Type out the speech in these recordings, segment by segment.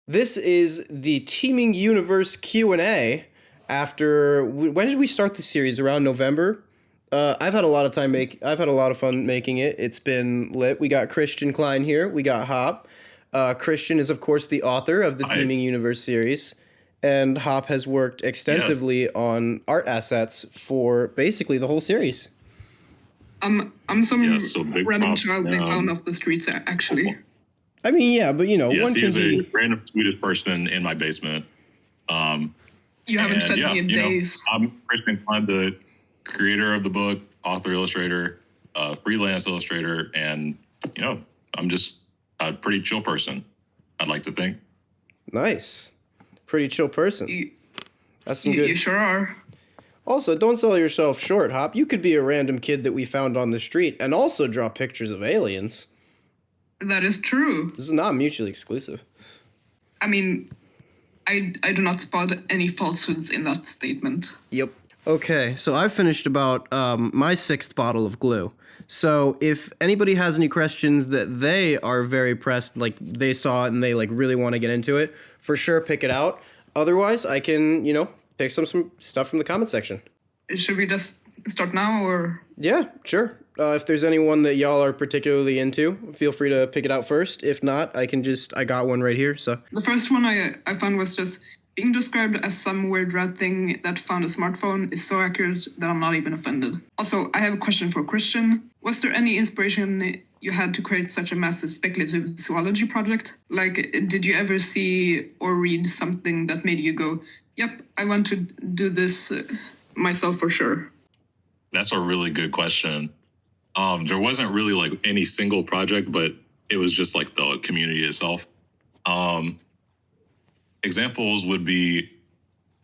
This is the Teeming Universe Q&A after when did we start the series? Around November. I've had a lot of I've had a lot of fun making it. It's been lit. We got Christian Cline here. We got Hop. Christian is of course the author of the Hi. Teeming Universe series, and Hop has worked extensively on art assets for basically the whole series. I'm some so big random props. child they found off the streets, actually. I mean, yeah, but you know, Yes, one he can is be. a random Swedish person in my basement. You haven't fed me in days. I'm Christian Cline, the creator of the book, author, illustrator, freelance illustrator, and I'm just a pretty chill person, I'd like to think. Nice. Pretty chill person. That's some good. You sure are. Also, don't sell yourself short, Hop. You could be a random kid that we found on the street and also draw pictures of aliens. That is true. This is not mutually exclusive. I mean, I do not spot any falsehoods in that statement. Yep. Okay, so I've finished about my 6th bottle of glue. So if anybody has any questions that they are very pressed, like they saw it and they like really want to get into it, for sure pick it out. Otherwise, I can, pick some stuff from the comment section. Should we just start now, or? Yeah, sure. If there's anyone that y'all are particularly into, feel free to pick it out first. If not, I got one right here, so. The first one I found was just being described as some weird red thing that found a smartphone is so accurate that I'm not even offended. Also, I have a question for Christian. Was there any inspiration you had to create such a massive speculative zoology project? Like, did you ever see or read something that made you go, yep, I want to do this myself for sure? That's a really good question. There wasn't really like any single project, but it was just like the community itself. Examples would be,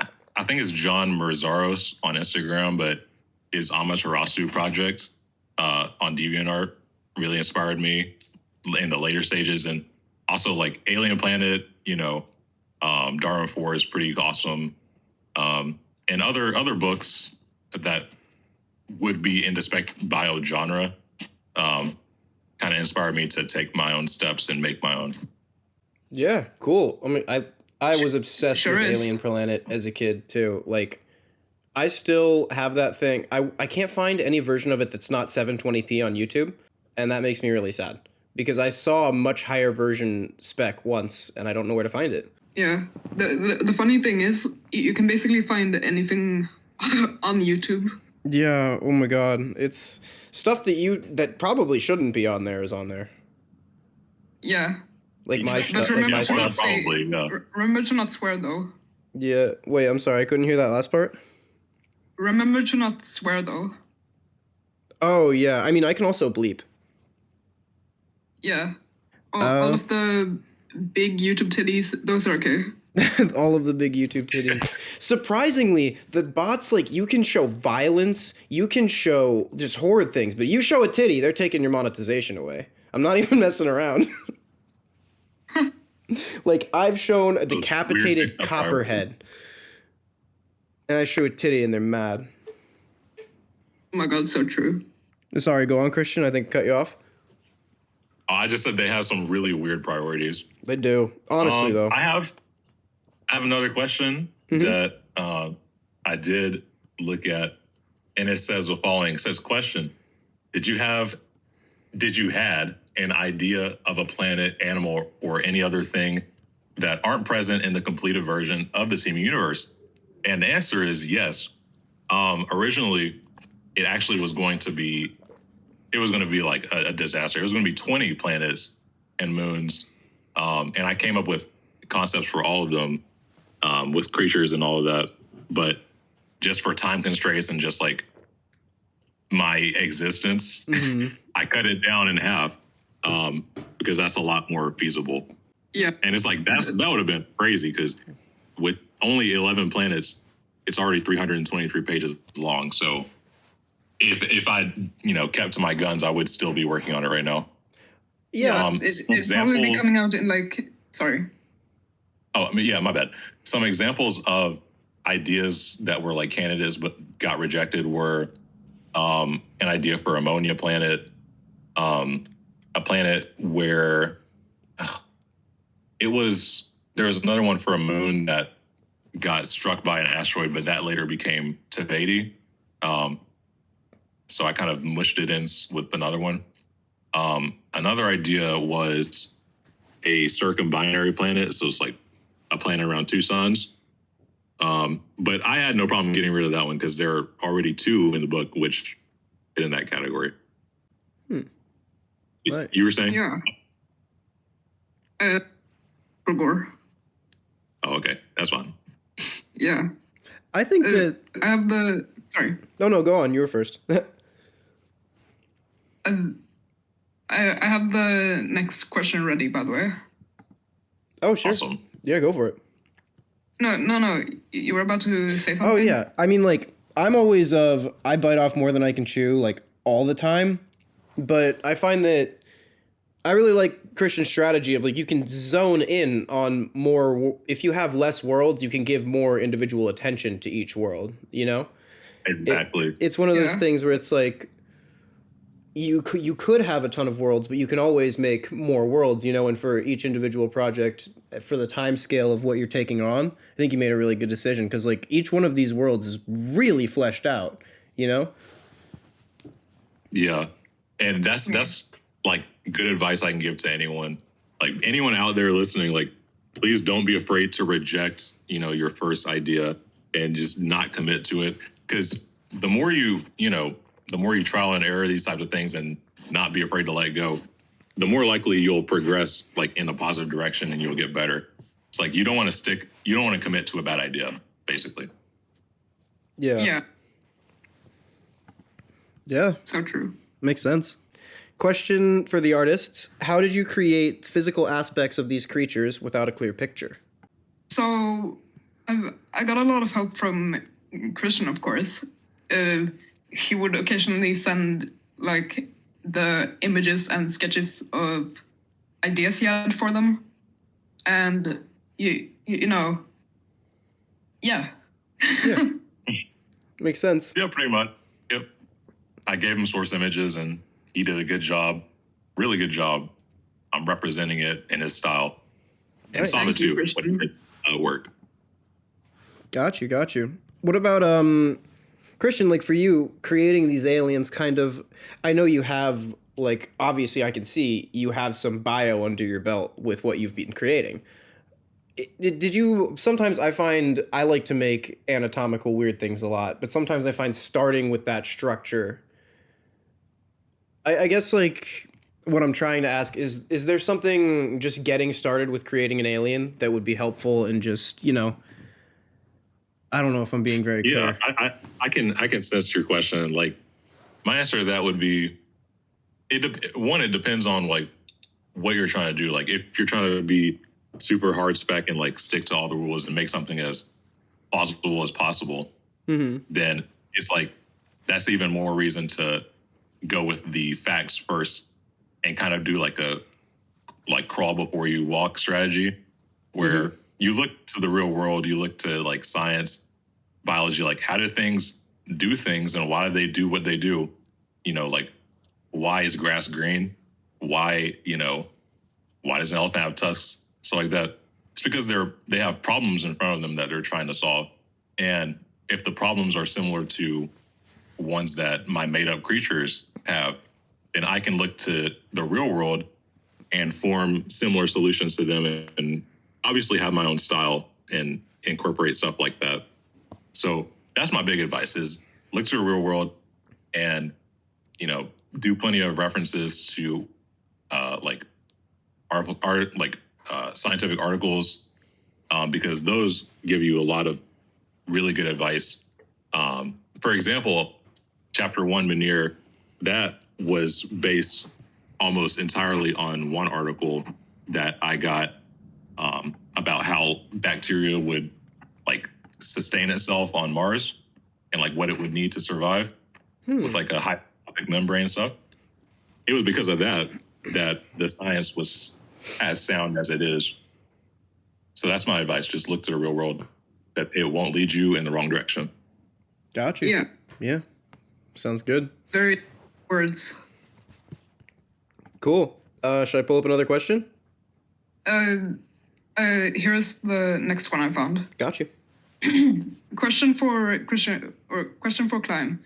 I think it's John Merzaros on Instagram, but his Amaterasu project on DeviantArt really inspired me in the later stages. And also like Alien Planet, Darwin 4 is pretty awesome. And other books that would be in the spec bio genre kind of inspired me to take my own steps and make my own. Yeah, cool. I mean, I was obsessed with is. Alien Planet as a kid too. Like, I still have that thing. I can't find any version of it that's not 720p on YouTube, and that makes me really sad because I saw a much higher version spec once, and I don't know where to find it. Yeah, the funny thing is you can basically find anything on YouTube. Yeah, oh my god. It's stuff that probably shouldn't be on there is on there. Yeah. Like my But remember stuff. to not say, Probably, yeah. remember to not swear though. Yeah, wait, I'm sorry. I couldn't hear that last part. Remember to not swear though. Oh, yeah. I mean, I can also bleep. Yeah. All of the big YouTube titties, those are okay. All of the big YouTube titties. Surprisingly, the bots, like, you can show violence, you can show just horrid things, but you show a titty, they're taking your monetization away. I'm not even messing around. Like, I've shown a decapitated copperhead, and I show a titty, and they're mad. Oh my god, so true. Sorry, go on, Christian. I think I cut you off. I just said they have some really weird priorities. They do. Honestly, though. I have another question that I did look at, and it says the following. It says, question, did you had an idea of a planet, animal, or any other thing that aren't present in the completed version of the Teeming Universe? And the answer is yes. Originally, it actually was going to be like a disaster. It was going to be 20 planets and moons. And I came up with concepts for all of them with creatures and all of that. But just for time constraints and just like my existence, I cut it down in half because that's a lot more feasible. Yeah. And it's like that would have been crazy because with only 11 planets, it's already 323 pages long. So if I kept to my guns, I would still be working on it right now. Yeah, it'd probably be coming out in sorry. Oh, I mean, yeah, my bad. Some examples of ideas that were like candidates but got rejected were an idea for ammonia planet, a planet where it was there was another one for a moon that got struck by an asteroid, but that later became Taveti. So I kind of mushed it in with another one. Another idea was a circumbinary planet. So it's like a planet around two suns. But I had no problem getting rid of that one because there are already two in the book which fit in that category. Nice. You were saying? Yeah. Gorgor. Oh, okay. That's fine. Yeah. I think that... I have the... Sorry. No, go on. You were first. I have the next question ready, by the way. Oh, sure. Awesome. Yeah, go for it. No. You were about to say something? Oh, yeah. I mean, like, I'm always I bite off more than I can chew, like, all the time. But I find that I really like Christian's strategy of, like, you can zone in on more. If you have less worlds, you can give more individual attention to each world, you know? Exactly. It's one of those things where it's like, you could have a ton of worlds, but you can always make more worlds, you know, and for each individual project, for the time scale of what you're taking on, I think you made a really good decision because, like, each one of these worlds is really fleshed out, you know? Yeah. And that's like good advice I can give to anyone. Like anyone out there listening, like, please don't be afraid to reject, you know, your first idea and just not commit to it. Because the more the more you trial and error these types of things and not be afraid to let go, the more likely you'll progress like in a positive direction and you'll get better. It's like you don't want to commit to a bad idea, basically. Yeah. So true. Makes sense. Question for the artists. How did you create physical aspects of these creatures without a clear picture? So I got a lot of help from Christian, of course. He would occasionally send like the images and sketches of ideas he had for them. And you know, yeah. Makes sense. Yeah, pretty much. Yep. I gave him source images and he did a good job, really good job. I'm representing it in his style. And Saba too, when it work. Got you. What about Christian, like for you, creating these aliens kind of, I know you have, like, obviously I can see you have some bio under your belt with what you've been creating. Did you, sometimes I find I like to make anatomical weird things a lot, but sometimes I find starting with that structure, I guess, like, what I'm trying to ask is there something just getting started with creating an alien that would be helpful and just, you know, I don't know if I'm being very clear. Yeah, I can sense your question. Like, my answer to that would be, it depends on like what you're trying to do. Like, if you're trying to be super hard spec and like stick to all the rules and make something as plausible as possible, then it's like that's even more reason to go with the facts first and kind of do like a crawl before you walk strategy, where you look to the real world, you look to like science, biology, like how do things do things and why do they do what they do? You know, like why is grass green? Why does an elephant have tusks? So like that. It's because they have problems in front of them that they're trying to solve. And if the problems are similar to ones that my made up creatures have, then I can look to the real world and form similar solutions to them and obviously have my own style and incorporate stuff like that. So that's my big advice is look to the real world and, you know, do plenty of references to scientific articles because those give you a lot of really good advice. For example, chapter 1, Manir, that was based almost entirely on one article that I got about how bacteria would like sustain itself on Mars and like what it would need to survive with like a hypoxic membrane and stuff. It was because of that the science was as sound as it is. So that's my advice. Just look to the real world, that it won't lead you in the wrong direction. Got you. Yeah. Sounds good. Very words. Cool. Should I pull up another question? Here's the next one I found. Gotcha. Question for Cline.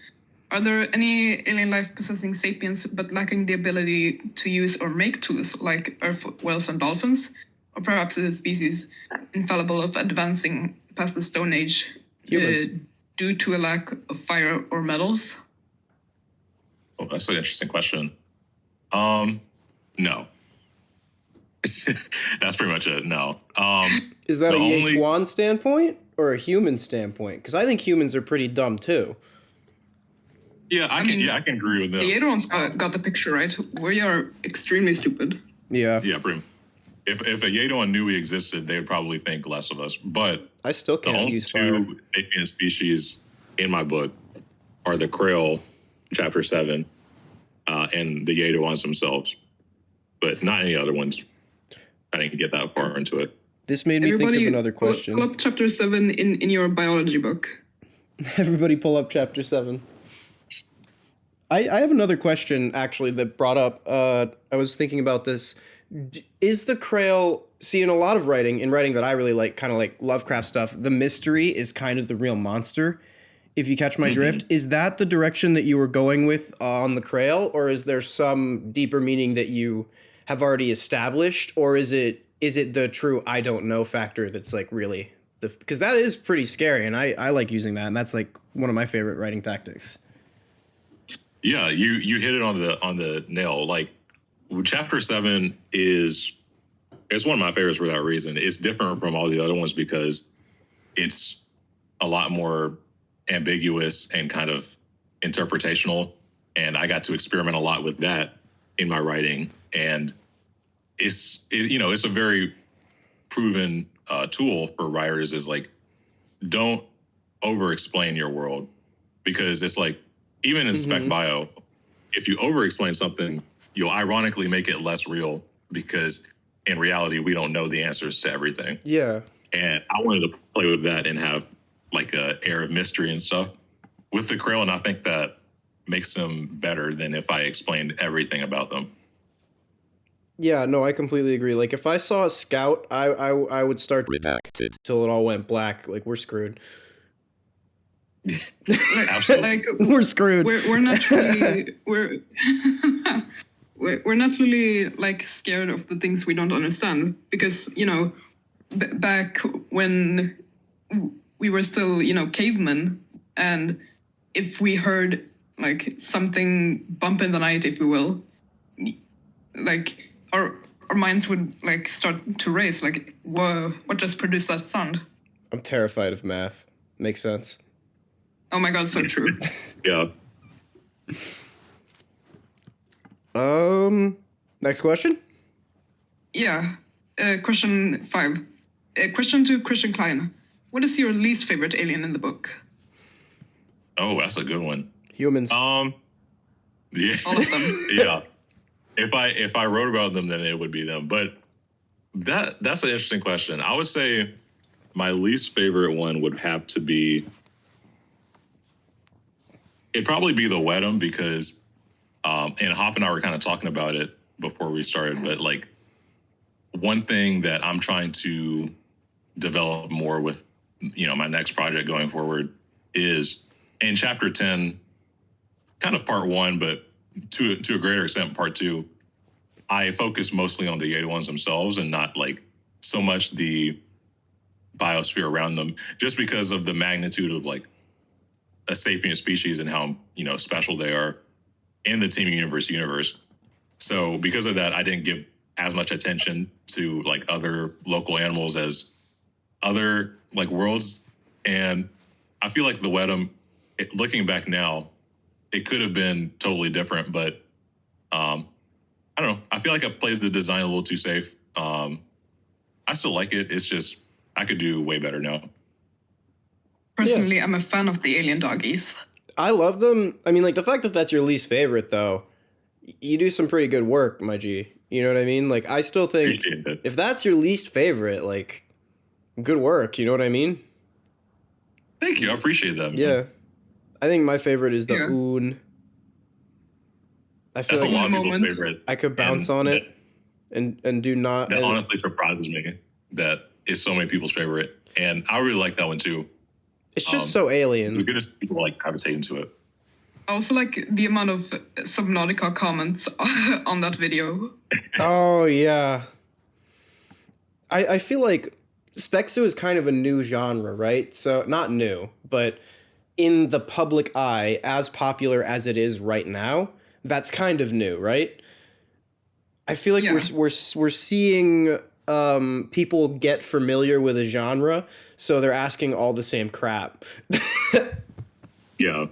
Are there any alien life possessing sapiens but lacking the ability to use or make tools like earth whales and dolphins? Or perhaps is a species infallible of advancing past the Stone Age due to a lack of fire or metals? Oh, that's an interesting question. No. That's pretty much it. No. Is that a Yetuan standpoint or a human standpoint? Because I think humans are pretty dumb too. Yeah, I can agree with that. The Yetuans got the picture, right? We are extremely stupid. Yeah. Yeah, pretty. If a Yetuan knew we existed, they would probably think less of us. But I still can't use fire. The only two alien species in my book are the Krill, Chapter 7, and the Yetuans themselves. But not any other ones. I didn't get that far into it. This made me think of another question. Pull up Chapter 7 in your biology book. Everybody pull up Chapter 7. I have another question, actually, that brought up. I was thinking about this. Is the Krail, see, in a lot of writing that I really like, kind of like Lovecraft stuff, the mystery is kind of the real monster, if you catch my drift. Is that the direction that you were going with on the Krail, or is there some deeper meaning that you have already established, or is it the true I don't know factor that's like really because that is pretty scary, and I like using that, and that's like one of my favorite writing tactics. Yeah, you hit it on the nail. Like, Chapter 7 it's one of my favorites for that reason. It's different from all the other ones because it's a lot more ambiguous and kind of interpretational, and I got to experiment a lot with that in my writing, and it's a very proven tool for writers is like, don't over explain your world, because it's like, even in spec bio, if you over explain something, you'll ironically make it less real, because in reality, we don't know the answers to everything. Yeah. And I wanted to play with that and have like a air of mystery and stuff with the Krill, and I think that makes them better than if I explained everything about them. Yeah, no, I completely agree. Like, if I saw a scout, I would start redacted till it all went black. Like, we're screwed. Absolutely. Like, We're screwed. We're not really we're not really like scared of the things we don't understand, because back when we were still cavemen, and if we heard like something bump in the night, if we will, like our minds would like start to race, like, whoa, what just produced that sound? I'm terrified of math. Makes sense. Oh my god, so true. Yeah. Next question? Yeah. Question 5. Question to Christian Cline. What is your least favorite alien in the book? Oh, that's a good one. Humans. Yeah. All of them. Yeah. If I wrote about them, then it would be them. But that's an interesting question. I would say my least favorite one would have to be, it'd probably be the Wedum, because and Hop and I were kind of talking about it before we started, but like, one thing that I'm trying to develop more with my next project going forward is in Chapter 10, kind of part 1, but to a greater extent part 2, I focus mostly on the Yetuans themselves and not like so much the biosphere around them, just because of the magnitude of like a sapient species and how special they are in the Teeming universe. So because of that, I didn't give as much attention to like other local animals as other like worlds. And I feel like the Wedum, looking back now, it could have been totally different, but I don't know. I feel like I played the design a little too safe. I still like it. It's just, I could do way better now. Personally, I'm a fan of the alien doggies. I love them. I mean, like, the fact that that's your least favorite, though, you do some pretty good work, my G. You know what I mean? Like, I still think if that's your least favorite, like, good work. You know what I mean? Thank you. I appreciate that. Yeah. I think my favorite is the Oon. I feel That's like a lot of people's favorite. I could bounce on it and do not. That honestly surprises me. that is so many people's favorite, and I really like that one too. It's just so alien. It's good to see people like gravitate into it. I also like the amount of Subnautica comments on that video. Oh yeah. I feel like Spec Zoo is kind of a new genre, right? So not new, but in the public eye, as popular as it is right now, that's kind of new, right? I feel like we're seeing people get familiar with a genre, so they're asking all the same crap. Yeah.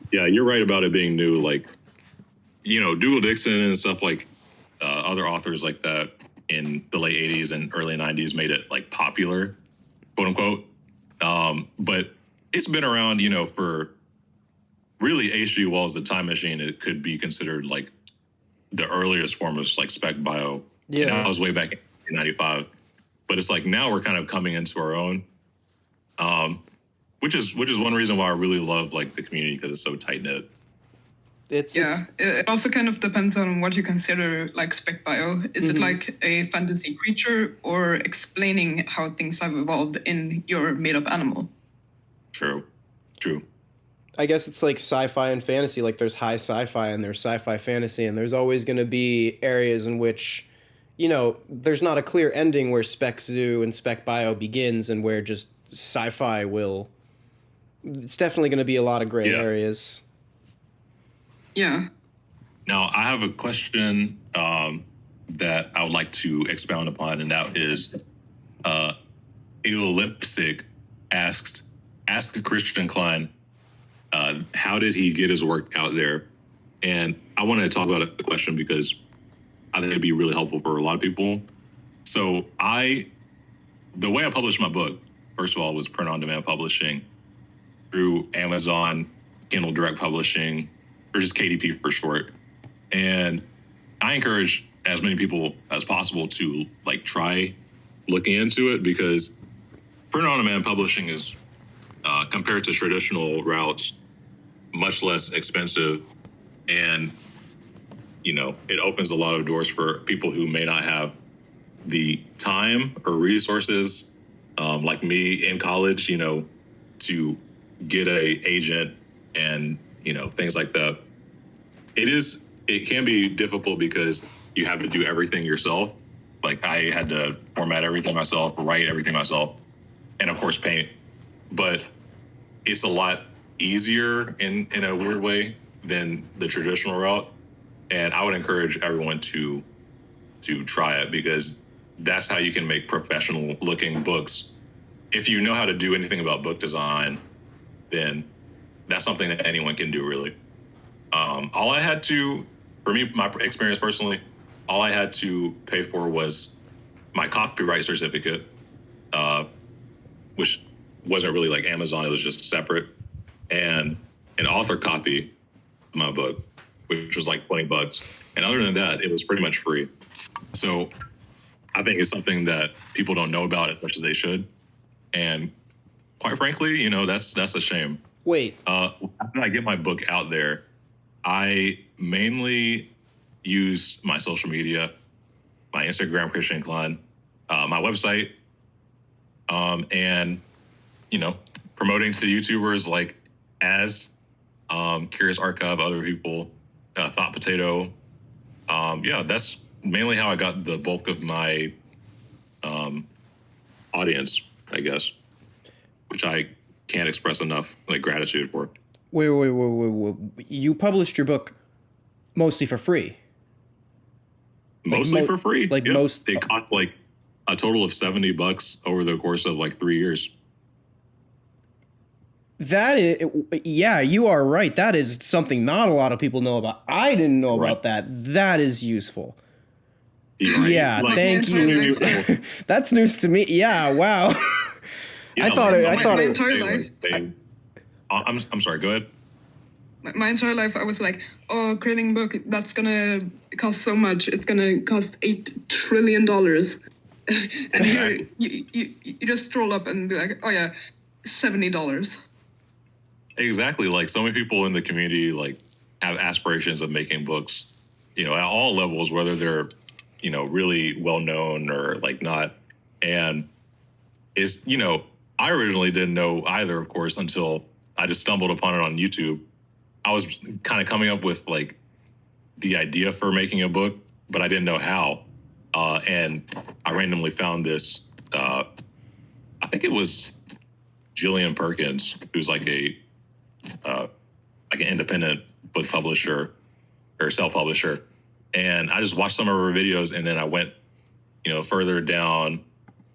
Yeah, you're right about it being new. Like, Dougal Dixon and stuff like other authors like that in the late 80s and early 90s made it like popular, quote unquote. But it's been around, for really H.G. Wells' The Time Machine. It could be considered like the earliest form of like spec bio. Yeah. And that was way back in 1995. But it's like now we're kind of coming into our own. Which is one reason why I really love like the community, because it's so tight knit. It also kind of depends on what you consider like spec bio. Is it like a fantasy creature or explaining how things have evolved in your made up animal? True. I guess it's like sci-fi and fantasy. Like there's high sci-fi and there's sci-fi fantasy, and there's always going to be areas in which, there's not a clear ending where Spec Zoo and Spec Bio begins and where just sci-fi will. It's definitely going to be a lot of gray areas. Yeah. Now, I have a question that I would like to expound upon, and that is Ellipsic asked Christian Cline, how did he get his work out there? And I want to talk about the question because I think it'd be really helpful for a lot of people. So the way I published my book, first of all, was print-on-demand publishing through Amazon, Kindle Direct Publishing, or just KDP for short. And I encourage as many people as possible to like try looking into it, because print-on-demand publishing is, compared to traditional routes, much less expensive, and it opens a lot of doors for people who may not have the time or resources, like me in college, to get a agent and things like that. It can be difficult because you have to do everything yourself. Like I had to format everything myself, write everything myself, and of course paint. But it's a lot easier in a weird way than the traditional route. And I would encourage everyone to try it, because that's how you can make professional looking books. If you know how to do anything about book design, then that's something that anyone can do, really. All I had to, for me, my experience personally, all I had to pay for was my copyright certificate, which wasn't really like Amazon. It was just separate, and an author copy of my book, which was like $20. And other than that, it was pretty much free. So I think it's something that people don't know about as much as they should. And quite frankly, that's a shame. Wait. After I get my book out there, I mainly use my social media, my Instagram, Christian Cline, my website, and, promoting to YouTubers like Curious Archive, other people, Thought Potato. That's mainly how I got the bulk of my audience, I guess, which I can't express enough gratitude for. Wait. You published your book mostly for free? Mostly for free? Like most? It cost like a total of $70 over the course of like 3 years. That is, yeah, you are right. That is something not a lot of people know about. I didn't know about that. That is useful. Yeah, thank you. That's news to me. Yeah, wow. I thought my entire life. I'm sorry. Go ahead. My entire life, I was like, "Oh, creating a book, that's gonna cost so much. It's gonna cost $8 trillion." And here, you just stroll up and be like, "Oh yeah, $70." Exactly. Like so many people in the community have aspirations of making books, at all levels, whether they're really well known or like not. And it's, I originally didn't know either, of course, until I just stumbled upon it on YouTube. I was kind of coming up with like the idea for making a book, but I didn't know how. And I randomly found this, I think it was Jillian Perkins, who's like an independent book publisher or self-publisher. And I just watched some of her videos, and then I went, further down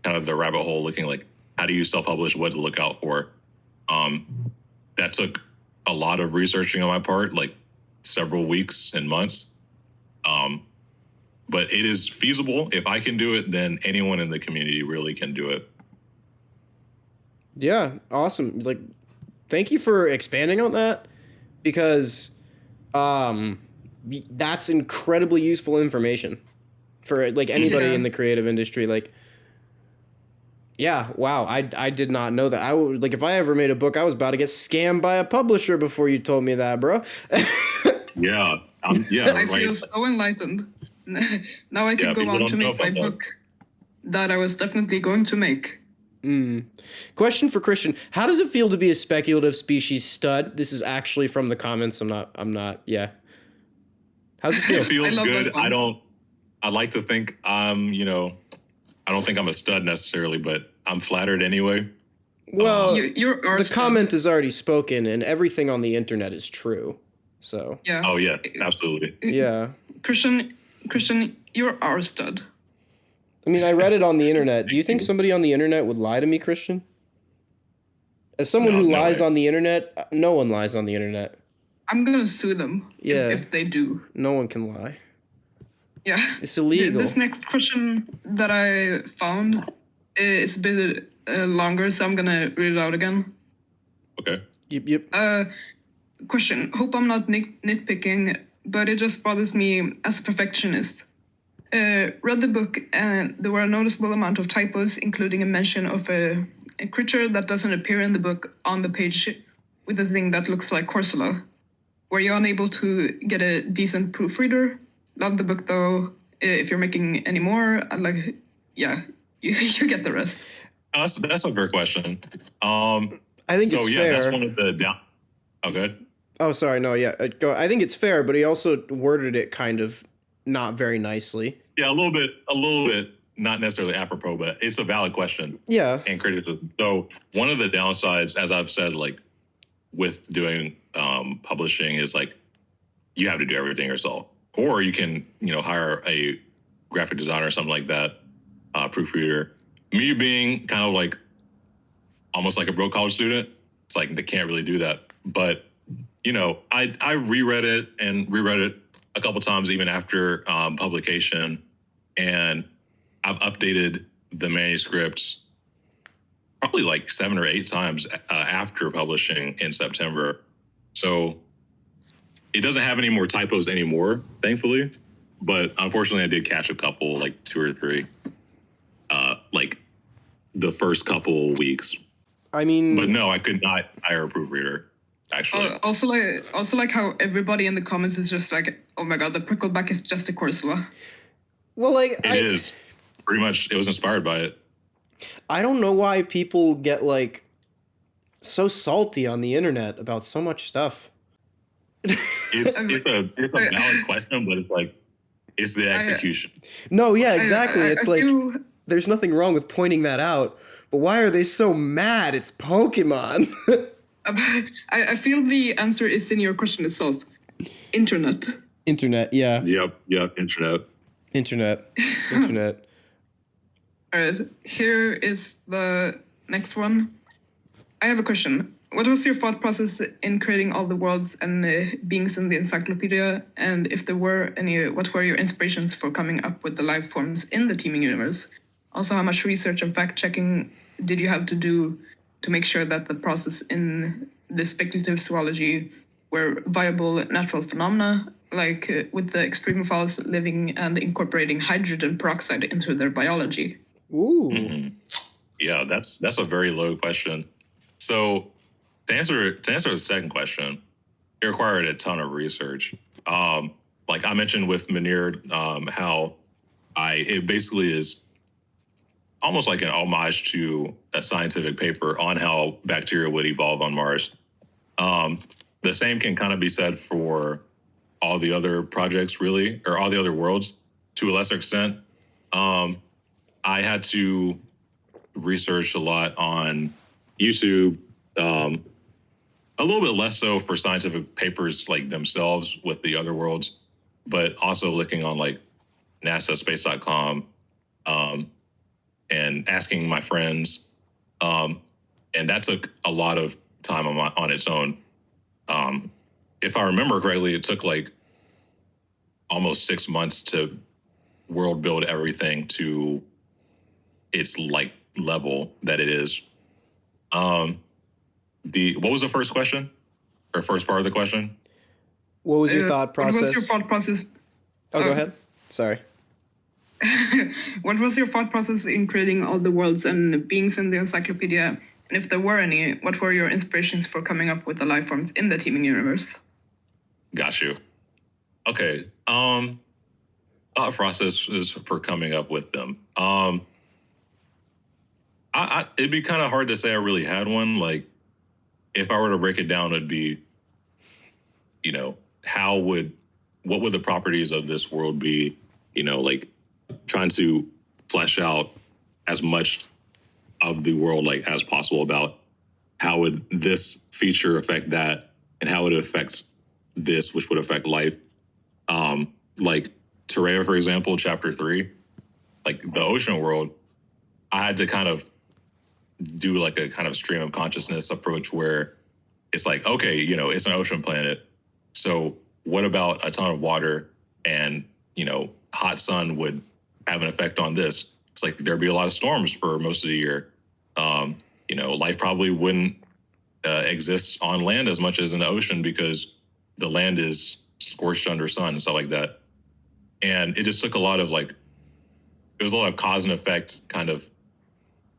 kind of the rabbit hole looking like, how do you self-publish, what to look out for? That took a lot of researching on my part, like several weeks and months. But it is feasible. If I can do it, then anyone in the community really can do it. Yeah, awesome. Like, thank you for expanding on that, because that's incredibly useful information for like anybody in the creative industry. Like, yeah, wow, I did not know that. I would, like, if I ever made a book, I was about to get scammed by a publisher before you told me that, bro. Yeah, I feel so enlightened. Now I can go on to make my book that I was definitely going to make. Question for Christian: how does it feel to be a speculative species stud? This is actually from the comments. I'm not. Yeah. How's it feel? It feels good. I like to think I don't think I'm a stud necessarily, but I'm flattered anyway. Well, you're the comment is already spoken, and everything on the internet is true. So. Yeah. Oh yeah, absolutely. Yeah. Christian, you're our stud. I mean, I read it on the internet. Do you think somebody on the internet would lie to me, Christian? As someone who lies on the internet, no one lies on the internet. I'm gonna sue them. Yeah. If they do. No one can lie. Yeah. It's illegal. This next question that I found is a bit longer, so I'm gonna read it out again. Okay. Yep. Question. Hope I'm not nitpicking, but it just bothers me as a perfectionist. Read the book, and there were a noticeable amount of typos, including a mention of a creature that doesn't appear in the book on the page with a thing that looks like Corsola. Were you unable to get a decent proofreader? Love the book, though. If you're making any more, I'd like, you get the rest. That's a fair question. I think so. It's Yeah, fair. that's one of the down. Oh, good. Oh, sorry. No, yeah. Go. I think it's fair, but he also worded it kind of not very nicely. Yeah, a little bit, not necessarily apropos, but it's a valid question. Yeah. And criticism. So one of the downsides, as I've said, like with doing publishing, is like you have to do everything yourself, or you can hire a graphic designer or something like that, proofreader. Me being kind of like almost like a broke college student, it's like they can't really do that. But I reread it a couple times even after publication, and I've updated the manuscripts probably like 7 or 8 times after publishing in September. So it doesn't have any more typos anymore, thankfully. But unfortunately, I did catch a couple, like 2 or 3, like the first couple weeks. I mean, but no, I could not hire a proofreader. Actually, also like how everybody in the comments is just like, oh my god, the prickleback is just a Corsola. Well, like it is pretty much. It was inspired by it. I don't know why people get like so salty on the internet about so much stuff. It's a valid question, but it's like it's the execution. No, yeah, exactly. It's like there's nothing wrong with pointing that out, but why are they so mad? It's Pokemon. I feel the answer is in your question itself. Internet. Internet, yeah. Yep, internet. All right, here is the next one. I have a question. What was your thought process in creating all the worlds and beings in the encyclopedia? And if there were any, what were your inspirations for coming up with the life forms in the teeming universe? Also, how much research and fact-checking did you have to do to make sure that the process in the speculative zoology were viable natural phenomena, like with the extremophiles living and incorporating hydrogen peroxide into their biology? Ooh. Mm-hmm. Yeah, that's a very low question. So to answer the second question, it required a ton of research. Like I mentioned with Munir, how it basically is almost like an homage to a scientific paper on how bacteria would evolve on Mars. The same can kind of be said for all the other projects, really, or all the other worlds to a lesser extent. I had to research a lot on YouTube, a little bit less so for scientific papers like themselves with the other worlds, but also looking on like NASA space.com, and asking my friends. And that took a lot of time on its own. If I remember correctly, it took like almost 6 months to world build everything to its like level that it is. What was the first question, or first part of the question? What was your thought process? What was your thought process? Oh, go ahead. Sorry. What was your thought process in creating all the worlds and beings in the encyclopedia? And if there were any, what were your inspirations for coming up with the life forms in the teeming universe? Got you. Okay. Thought process is for coming up with them. It'd be kind of hard to say I really had one. Like, if I were to break it down, it'd be, what would the properties of this world be? Like trying to flesh out as much of the world like as possible about how would this feature affect that, and how it affects this, which would affect life. Like Terrea, for example, chapter 3, like the ocean world, I had to kind of do like a kind of stream of consciousness approach where it's like, okay, it's an ocean planet. So what about a ton of water and, hot sun would have an effect on this? It's like there'd be a lot of storms for most of the year. Life probably wouldn't exist on land as much as in the ocean because the land is scorched under sun and stuff like that. And it just took a lot of it was a lot of cause and effect kind of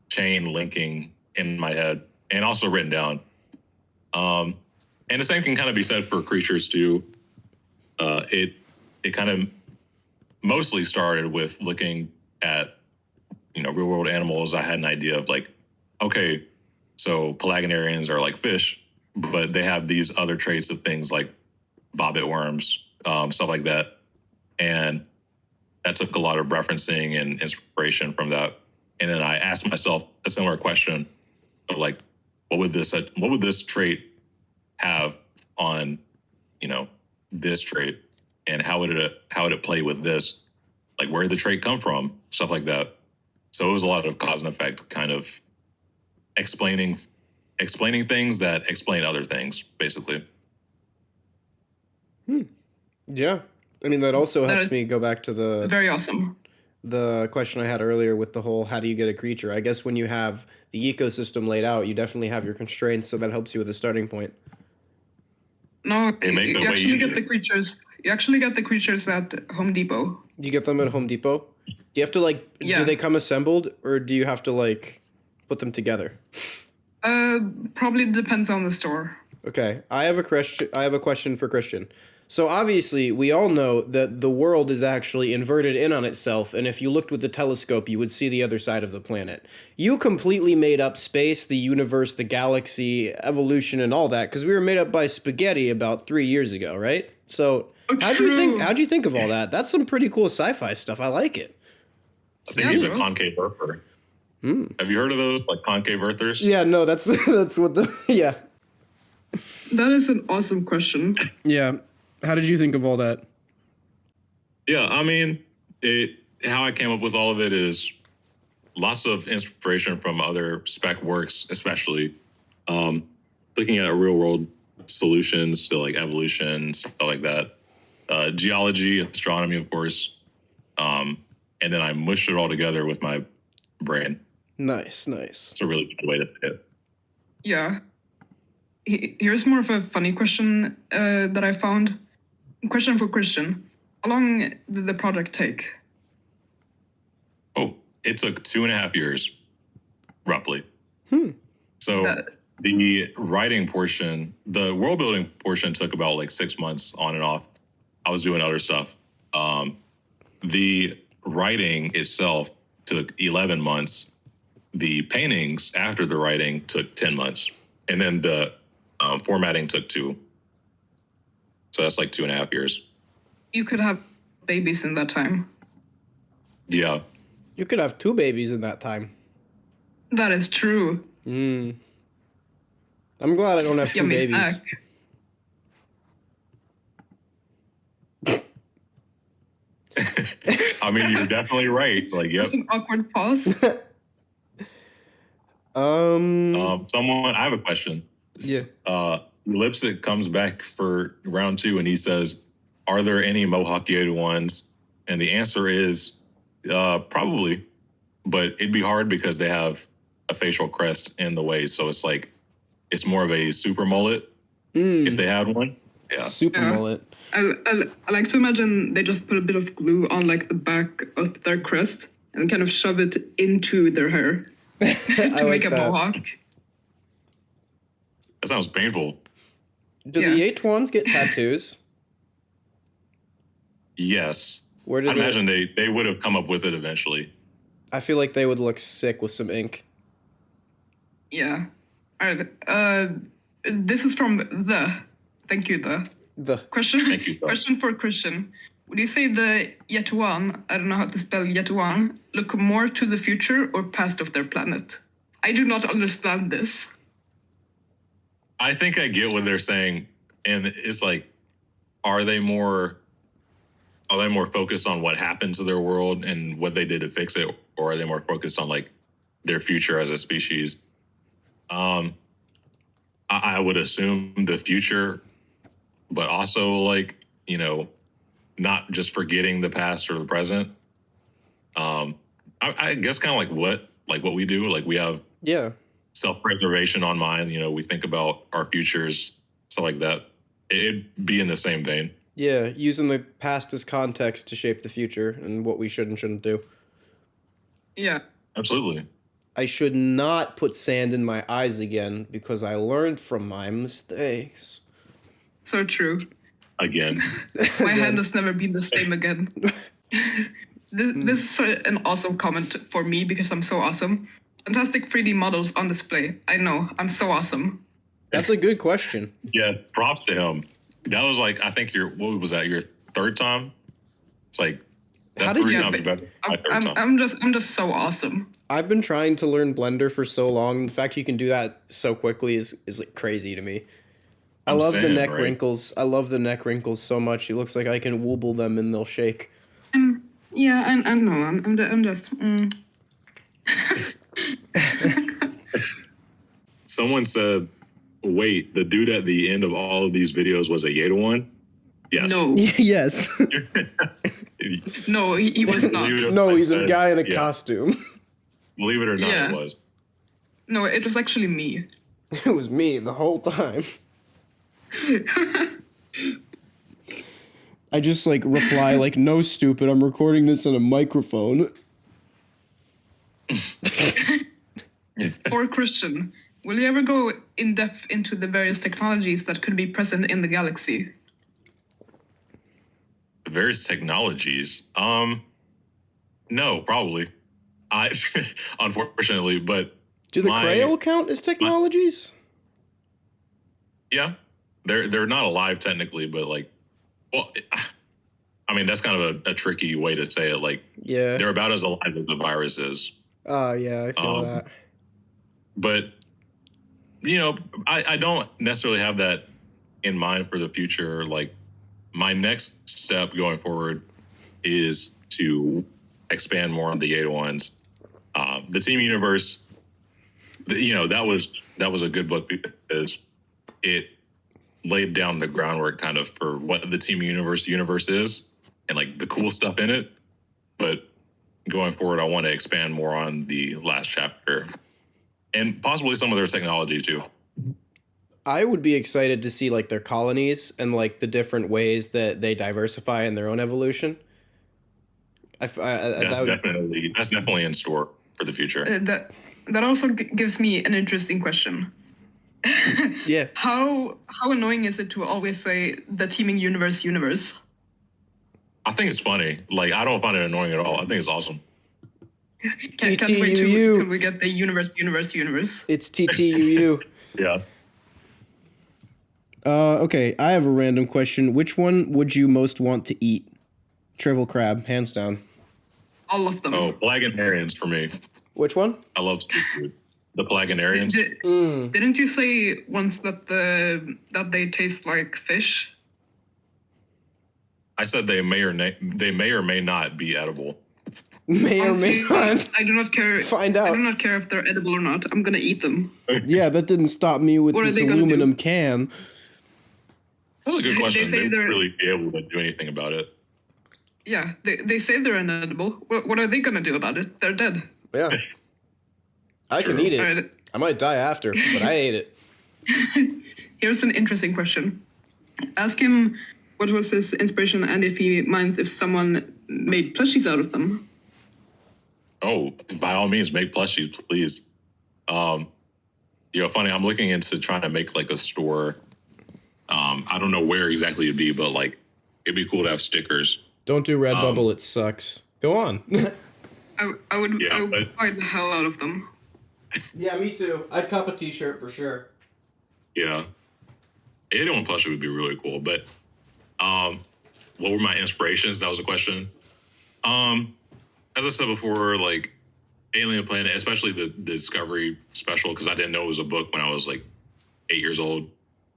chain linking in my head, and also written down. And the same can kind of be said for creatures too. It kind of mostly started with looking at, real world animals. I had an idea of like, okay, so pelagonarians are like fish, but they have these other traits of things like bobbit worms, stuff like that. And that took a lot of referencing and inspiration from that. And then I asked myself a similar question of like, what would this trait have on, this trait, and how would it play with this? Like, where did the trait come from? Stuff like that. So it was a lot of cause and effect, kind of explaining things that explain other things, basically. Yeah. I mean, that also helps me go back to the very awesome. The question I had earlier with the whole, how do you get a creature? I guess when you have the ecosystem laid out, you definitely have your constraints, so that helps you with the starting point. No, you actually get the creatures. You actually get the creatures at Home Depot. You get them at Home Depot? Do you have to do they come assembled, or do you have to put them together? Probably depends on the store. Okay, I have a question for Christian. So obviously, we all know that the world is actually inverted in on itself, and if you looked with the telescope, you would see the other side of the planet. You completely made up space, the universe, the galaxy, evolution, and all that, because we were made up by spaghetti about 3 years ago, right? So how'd you think of all that? That's some pretty cool sci-fi stuff. I like it. I think he's a concave earther. Have you heard of those, like concave earthers? Yeah, no, that's what yeah. That is an awesome question. Yeah. How did you think of all that? Yeah, I mean, how I came up with all of it is lots of inspiration from other spec works, especially looking at real world solutions to like evolution, stuff like that. Geology, astronomy, of course. And then I mushed it all together with my brain. Nice. It's a really good way to say it. Yeah. Here's more of a funny question that I found. Question for Christian. How long did the project take? Oh, it took 2.5 years, roughly. So the writing portion, the world building portion took about 6 months on and off. I was doing other stuff. The writing itself took 11 months. The paintings after the writing took 10 months. And then the formatting took 2. So that's like 2.5 years. You could have babies in that time. Yeah. You could have 2 babies in that time. That is true. I'm glad I don't have 2 Yummy babies. snack. I mean, you're definitely right. Like, yep. Just an awkward pause. Someone, I have a question. Yeah. Lipstick comes back for round 2 and he says, are there any Mohawk Yoda ones? And the answer is probably, but it'd be hard because they have a facial crest in the way. So it's like, it's more of a super mullet if they had one. Yeah. Super mullet. I like to imagine they just put a bit of glue on like the back of their crest and kind of shove it into their hair to make a mohawk. That sounds painful. Do the H1s get tattoos? Yes. Where did I imagine they would have come up with it eventually. I feel like they would look sick with some ink. Yeah. All right. This is from the. Thank you, the question. Thank you, Question for Christian. Would you say the Yetuan, I don't know how to spell Yetuan, look more to the future or past of their planet? I do not understand this. I think I get what they're saying, and it's like, are they more focused on what happened to their world and what they did to fix it, or are they more focused on like their future as a species? I would assume the future, but also like, you know, not just forgetting the past or the present. I guess kind of like what we do, like we have self-preservation on mind. You know, we think about our futures, stuff like that. It'd be in the same vein. Yeah, using the past as context to shape the future and what we should and shouldn't do. Yeah. Absolutely. I should not put sand in my eyes again because I learned from my mistakes. So true. Again. My hand has never been the same again. This is an awesome comment for me because I'm so awesome. Fantastic 3D models on display. I know, I'm so awesome. That's a good question. Yeah, props to him. That was like, I think what was that, your 3rd time? It's like, that's 3 times better. I'm just so awesome. I've been trying to learn Blender for so long. The fact you can do that so quickly is like crazy to me. I love the neck wrinkles. I love the neck wrinkles so much. It looks like I can wobble them and they'll shake. Yeah, I know. I'm just. Someone said, wait, the dude at the end of all of these videos was a Yeda one? Yes. No. Yes. No, he was not. No, he's a guy in a costume. Believe it or not, it was. No, it was actually me. It was me the whole time. I just like reply like, no, stupid, I'm recording this on a microphone. For Christian, will you ever go in depth into the various technologies that could be present in the galaxy? The various technologies? No, probably. Unfortunately, but do the Crail count as technologies? Yeah, they're not alive technically, but like, well, I mean that's kind of a tricky way to say it. Like, yeah, they're about as alive as the virus is. Oh yeah, I feel that. But you know, I don't necessarily have that in mind for the future. Like, my next step going forward is to expand more on the Yeda ones. The Teeming Universe, you know, that was a good book because it laid down the groundwork kind of for what the Teeming universe is and like the cool stuff in it. But going forward, I want to expand more on the last chapter and possibly some of their technology too. I would be excited to see like their colonies and like the different ways that they diversify in their own evolution. That's definitely in store for the future. That also gives me an interesting question. Yeah. How annoying is it to always say the Teeming universe? I think it's funny. Like, I don't find it annoying at all. I think it's awesome. Can't wait till we get the universe. It's TTUU. Yeah. Okay, I have a random question. Which one would you most want to eat? Triple crab, hands down. All of them. Oh, Pelagonarians for me. Which one? I love seafood. The Pelagonarians. Didn't you say once that they taste like fish? I said they may or may not be edible. May Honestly, or may not. I do not care. Find out. I do not care if they're edible or not. I'm gonna eat them. Yeah, that didn't stop me with What are this they gonna aluminum can. That's a good question. say They they're- wouldn't really be able to do anything about it. Yeah, they say they're inedible. What are they gonna do about it? They're dead. Yeah. I can eat it. All right. I might die after, but I ate it. Here's an interesting question. Ask him what was his inspiration and if he minds if someone made plushies out of them. Oh, by all means, make plushies, please. Funny, I'm looking into trying to make like a store. I don't know where exactly it'd be, but like it'd be cool to have stickers. Don't do Redbubble, it sucks. Go on. I would buy the hell out of them. Yeah, me too. I'd cop a t-shirt for sure. Yeah. Anyone plushie would be really cool. But what were my inspirations? That was a question. As I said before, like Alien Planet, especially the Discovery special, because I didn't know it was a book when I was like 8 years old.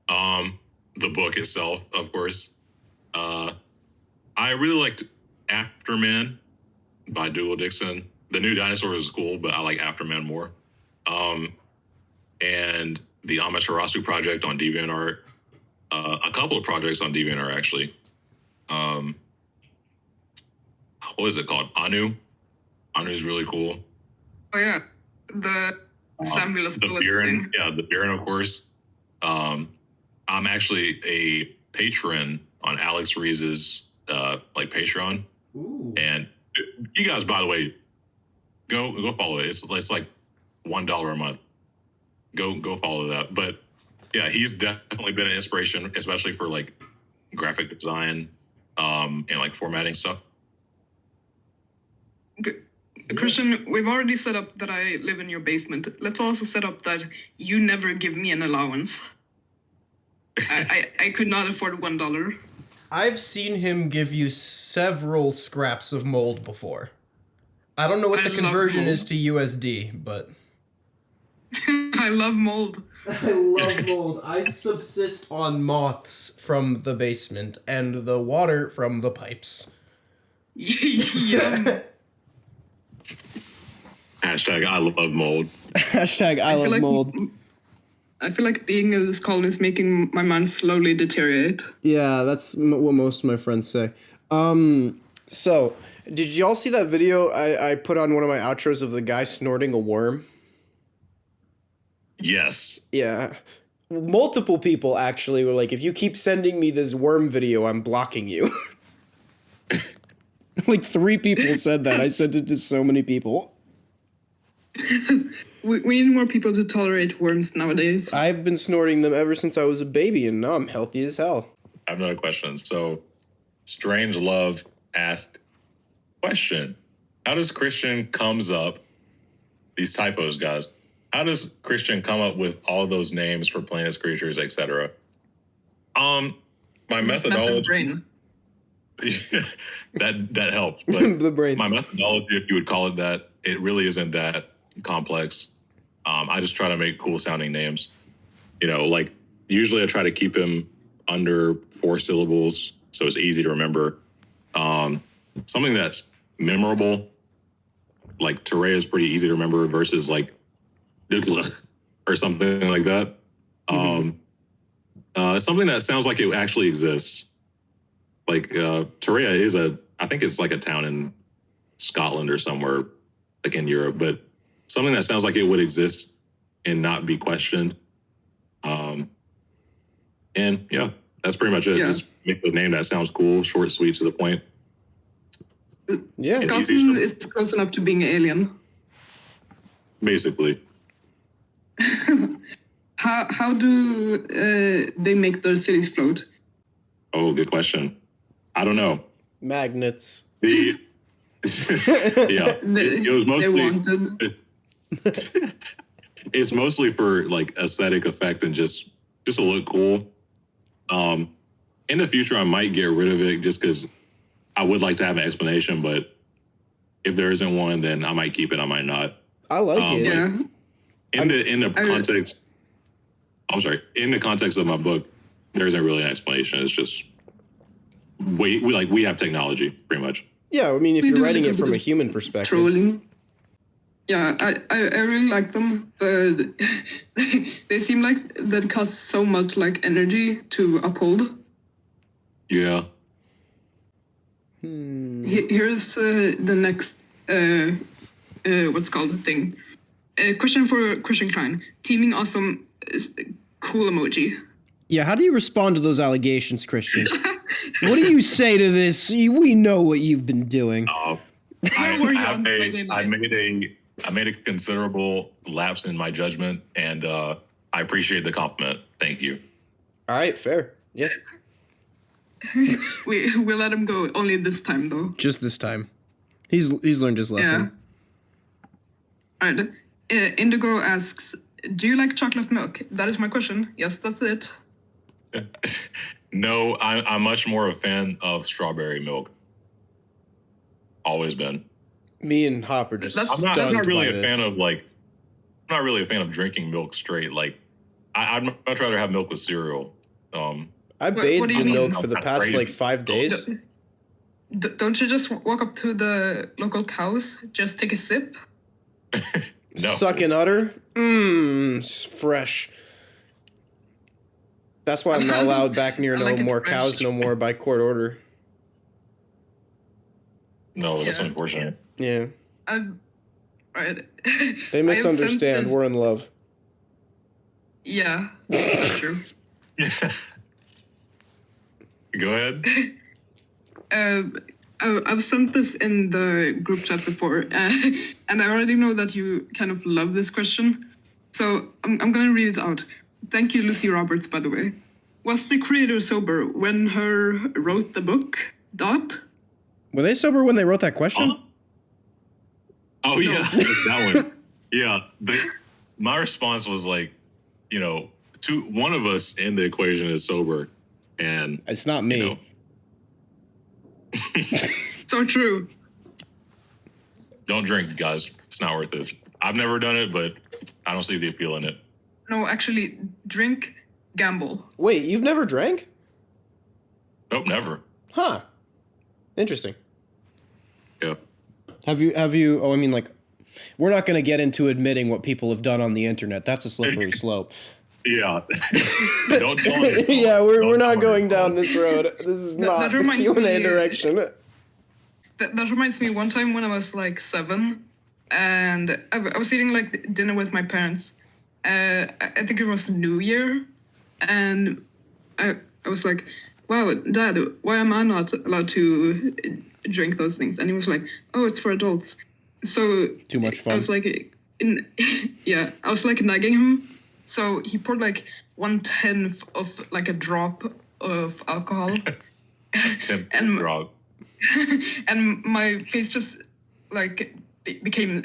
The book itself, of course. I really liked Afterman by Dougal Dixon. The New Dinosaurs is cool, but I like Afterman more. And the Amaterasu project on DeviantArt. A couple of projects on DeviantArt, actually. What is it called? Anu. Anu is really cool. Oh yeah, the Samuel The Birrin, yeah, the Birrin, of course. I'm actually a patron on Alex Reese's like Patreon. Ooh. And you guys, by the way, go follow it. It's like $1 a month. Go follow that. But yeah, he's definitely been an inspiration, especially for like graphic design and like formatting stuff. Christian, we've already set up that I live in your basement. Let's also set up that you never give me an allowance. I could not afford $1. I've seen him give you several scraps of mold before. I don't know what the conversion is to USD, but... I love mold. I love mold. I subsist on moths from the basement and the water from the pipes. Yum. Hashtag I love mold. Hashtag I love mold. I feel like being in this colony is making my mind slowly deteriorate. Yeah, that's what most of my friends say. So, did y'all see that video I put on one of my outros of the guy snorting a worm? Yes. Yeah. Multiple people actually were like, if you keep sending me this worm video, I'm blocking you. Like 3 people said that. I sent it to so many people. We need more people to tolerate worms nowadays. I've been snorting them ever since I was a baby, and now I'm healthy as hell. I have another question. So, Strange Love asked, question, how does Christian comes up, these typos, guys, how does Christian come up with all those names for planets, creatures, etc.? My methodology... brain. that helps. But The brain. my methodology, if you would call it that, it really isn't that complex. I just try to make cool sounding names. Like usually I try to keep them under 4 syllables so it's easy to remember. Something that's memorable, like Terea is pretty easy to remember versus like or something like that. Something that sounds like it actually exists. Like Terea is I think it's like a town in Scotland or somewhere like in Europe, but something that sounds like it would exist and not be questioned. And yeah, that's pretty much it. Yeah. Just make the name that sounds cool, short, sweet, to the point. Yeah. Scotland is close enough to being an alien. Basically. How do they make their cities float? Oh, good question. I don't know. Magnets. Yeah, it was They mostly. wanted. It's mostly for like aesthetic effect and just to look cool. In the future, I might get rid of it just because I would like to have an explanation. But if there isn't one, then I might keep it. I might not. I like it. Yeah. In the context, I'm sorry. In the context of my book, there isn't really an explanation. It's just we have technology pretty much. Yeah, I mean, if We you're do a writing it little from bit a of human perspective. Trolling. Yeah, I really like them, but they seem like that cost so much like energy to uphold. Yeah. Here's the next what's called thing. Question for Christian Cline. Teaming awesome cool emoji. Yeah, how do you respond to those allegations, Christian? What do you say to this? We know what you've been doing. Where were you on Friday night? I made a considerable lapse in my judgment, and I appreciate the compliment. Thank you. All right, fair. Yeah. We let him go only this time though. Just this time. He's learned his lesson. Yeah. All right. Indigo asks, do you like chocolate milk? That is my question. Yes, that's it. No, I'm much more a fan of strawberry milk. Always been. Me and Hop are just I'm not really by a this. fan of I'm not really a fan of drinking milk straight. Like, I'd much rather have milk with cereal. I What bathed do you in mean? milk for the past like 5 days. Don't you just walk up to the local cows, just take a sip? No. Suck and udder. It's fresh. That's why I'm not allowed back near I no like it more fresh. cows no more by court order. No, that's Yeah. unfortunate. Yeah. Right. They I have sent misunderstand. this- We're in love. Yeah, that's true. Go ahead. I've sent this in the group chat before, and I already know that you kind of love this question. So I'm going to read it out. Thank you, Lucy Roberts, by the way. Was the creator sober when her wrote the book? Were they sober when they wrote that question? Oh yeah, that one. Yeah, but my response was like, one of us in the equation is sober, and It's not me. you know, So true. don't drink, guys. It's not worth it. I've never done it, but I don't see the appeal in it. No, actually, drink, gamble. Wait, you've never drank? Nope, never. Huh. Interesting. Yeah. Have you, oh, I mean, like, we're not going to get into admitting what people have done on the internet. That's a slippery slope. Yeah. Don't tell me. Yeah, we're Don't not tell going me. down this road. This is not that the reminds Q&A me- direction. That reminds me, one time when I was like 7, and I was eating like dinner with my parents. I think it was New Year, and I was like, "Wow, Dad, why am I not allowed to drink those things?" And he was like, "Oh, it's for adults." So Too much fun. I was like, I was like nagging him. So he poured like 1/10 of like a drop of alcohol. Tim And- Grog. And my face just like became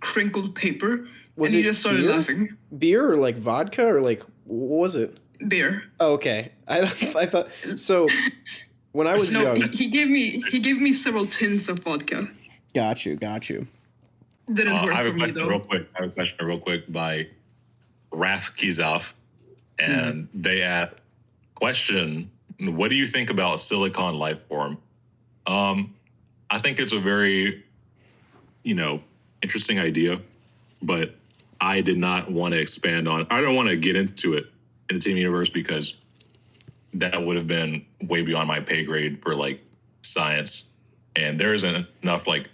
crinkled paper. Was and he it just started beer? laughing. Beer or like vodka or like, what was it? Beer. Oh, okay. I thought, so when I was No, young. he gave me several tins of vodka. Got you. Didn't I work have for a me question though. real quick. I have a question real quick by Raf Kizov, and they ask, question, what do you think about silicon life form? I think it's a very, interesting idea, but I did not want to expand on. I don't want to get into it in the Team Universe because that would have been way beyond my pay grade for like science, and there isn't enough like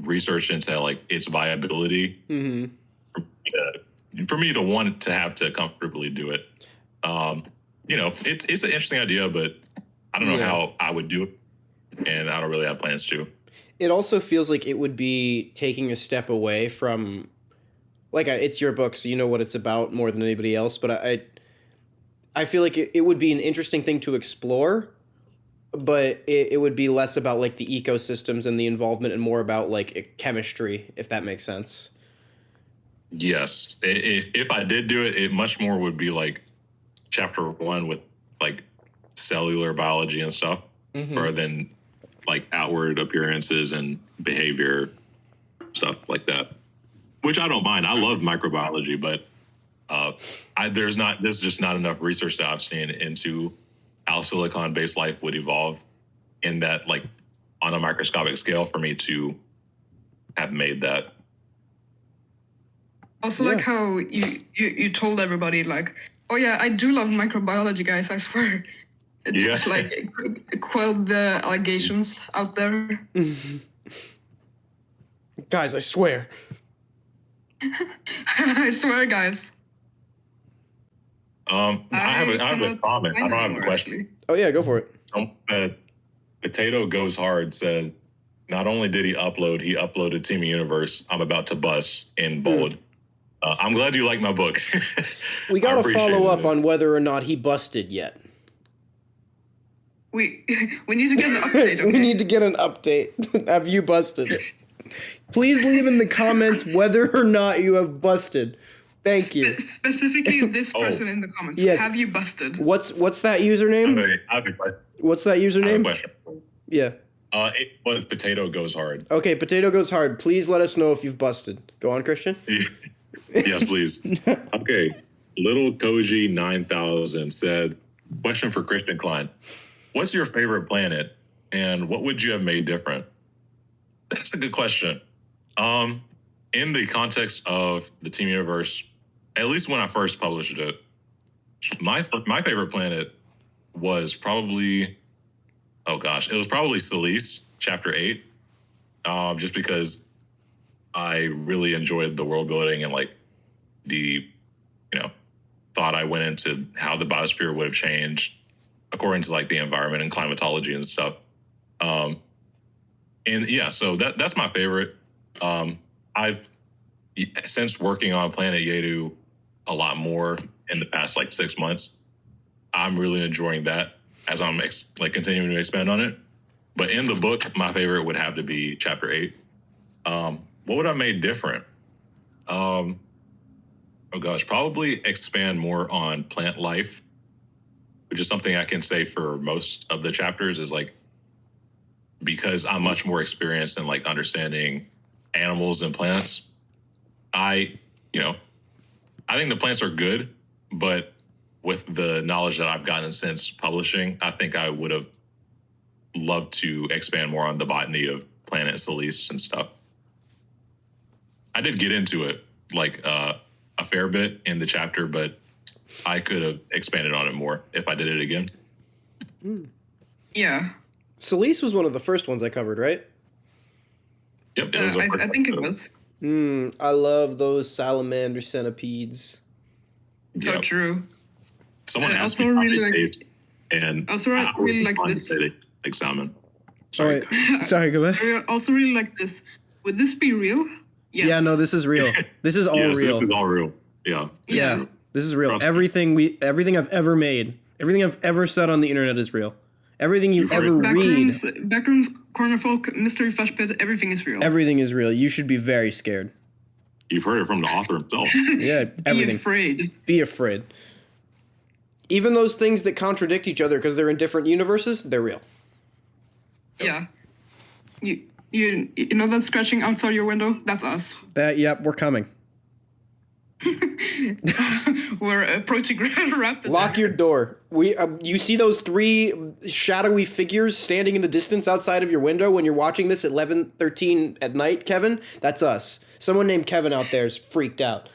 research into like its viability Mm-hmm. for me to want to have to comfortably do it. It's an interesting idea, but I don't know Yeah. how I would do it, and I don't really have plans to. It also feels like it would be taking a step away from, like, it's your book, so you know what it's about more than anybody else. But I feel like it would be an interesting thing to explore, but it would be less about like the ecosystems and the involvement and more about like chemistry, if that makes sense. Yes. If I did do it, it much more would be like chapter 1 with like cellular biology and stuff, rather than like outward appearances and behavior, stuff like that. Which I don't mind. I love microbiology, but there's just not enough research that I've seen into how silicon-based life would evolve in that, like, on a microscopic scale for me to have made that. Also, like how you told everybody, like, oh yeah, I do love microbiology, guys, I swear. It just, like, quelled the allegations out there. Guys, I swear. I swear, guys. I have a comment. I don't have a question. Actually. Oh yeah, go for it. Potato Goes Hard said, not only did he uploaded Teaming Universe, I'm about to bust in bold. I'm glad you like my book. We got to follow up on whether or not he busted yet. We need to get an update, okay? We need to get an update. Have you busted? Please leave in the comments whether or not you have busted. Thank you. Specifically this person in the comments. Yes. Have you busted? What's that username? I have a question. What's that username? I have a question. Yeah. It was Potato Goes Hard. Okay, Potato Goes Hard. Please let us know if you've busted. Go on, Christian. Yes, please. Okay. Little Koji 9000 said, question for Christian Cline. What's your favorite planet and what would you have made different? That's a good question. In the context of the Team Universe, at least when I first published it, my favorite planet was probably, it was probably Salice, Chapter 8, just because I really enjoyed the world building and like the, thought I went into how the biosphere would have changed according to like the environment and climatology and stuff. And yeah, so that's my favorite. I've since working on Planet Yedu a lot more in the past like 6 months. I'm really enjoying that as I'm continuing to expand on it. But in the book, my favorite would have to be Chapter 8. What would I made different? Probably expand more on plant life, which is something I can say for most of the chapters is like, because I'm much more experienced in like understanding animals and plants. I think the plants are good, but with the knowledge that I've gotten since publishing, I think I would have loved to expand more on the botany of planet Salice and stuff. I did get into it like a fair bit in the chapter, but I could have expanded on it more if I did it again. Yeah. Salice was one of the first ones I covered, right? Yep. I think it was. I love those salamander centipedes. So true. Someone asked also me really and also really like this. Like salmon. Sorry, go ahead. I also really like this. Would this be real? Yes. Yeah, no, this is real. This is all real. This is all real. Yeah. Yeah. This is real. Everything I've ever made, everything I've ever said on the internet is real. Everything you ever read. Backrooms, Corner Folk, Mystery Flash Pit, everything is real. Everything is real. You should be very scared. You've heard it from the author himself. Yeah, everything. Be afraid. Be afraid. Even those things that contradict each other because they're in different universes, they're real. Yeah. You know that scratching outside your window? That's us. Yep, we're coming. We're approaching rapidly. Lock your door. You see those 3 shadowy figures standing in the distance outside of your window when you're watching this at 11:13 at night, Kevin? That's us. Someone named Kevin out there is freaked out.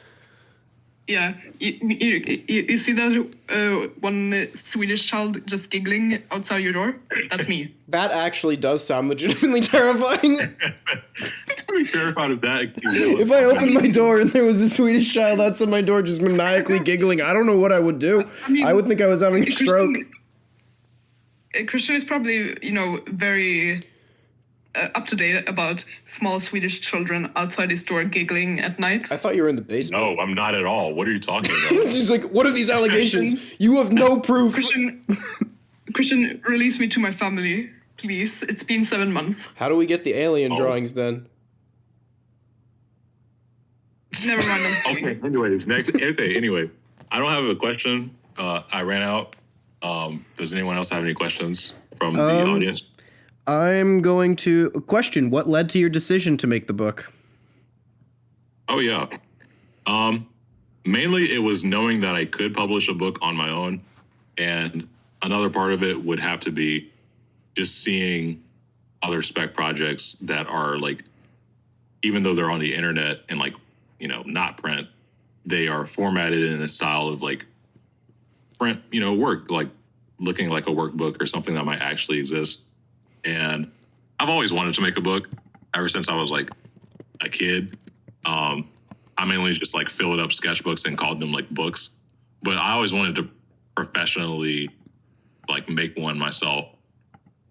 Yeah, you see that one Swedish child just giggling outside your door? That's me. That actually does sound legitimately terrifying. I'm terrified of that. If I opened my door and there was a Swedish child outside my door just maniacally giggling, I don't know what I would do. I would think I was having a stroke. Christian is probably, very up to date about small Swedish children outside his door giggling at night. I thought you were in the basement. No, I'm not at all. What are you talking about? She's like, what are these allegations? You have no proof. Christian Christian, release me to my family, please. It's been 7 months. How do we get the alien drawings then? Never mind. I'm sorry. Okay, anyways, next. Okay, anyway, I don't have a question. I ran out. Does anyone else have any questions from the audience? I'm going to question, what led to your decision to make the book? Oh, yeah. Mainly it was knowing that I could publish a book on my own. And another part of it would have to be just seeing other spec projects that are like, even though they're on the internet and like, you know, not print, they are formatted in a style of like print, you know, work, like looking like a workbook or something that might actually exist. And I've always wanted to make a book ever since I was like a kid. I mainly just like filled up sketchbooks and called them like books, but I always wanted to professionally like make one myself.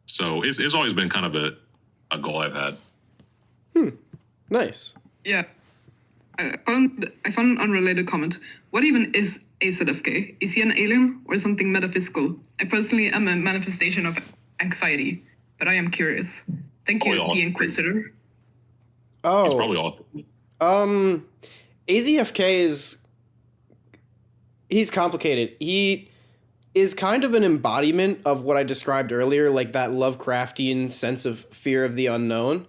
So it's always been kind of a goal I've had. Nice. Yeah. I found an unrelated comment. What even is AzFk? Is he an alien or something metaphysical? I personally am a manifestation of anxiety, but I am curious. Thank you, the Inquisitor. It's probably all. AzFk he's complicated. He is kind of an embodiment of what I described earlier, like that Lovecraftian sense of fear of the unknown.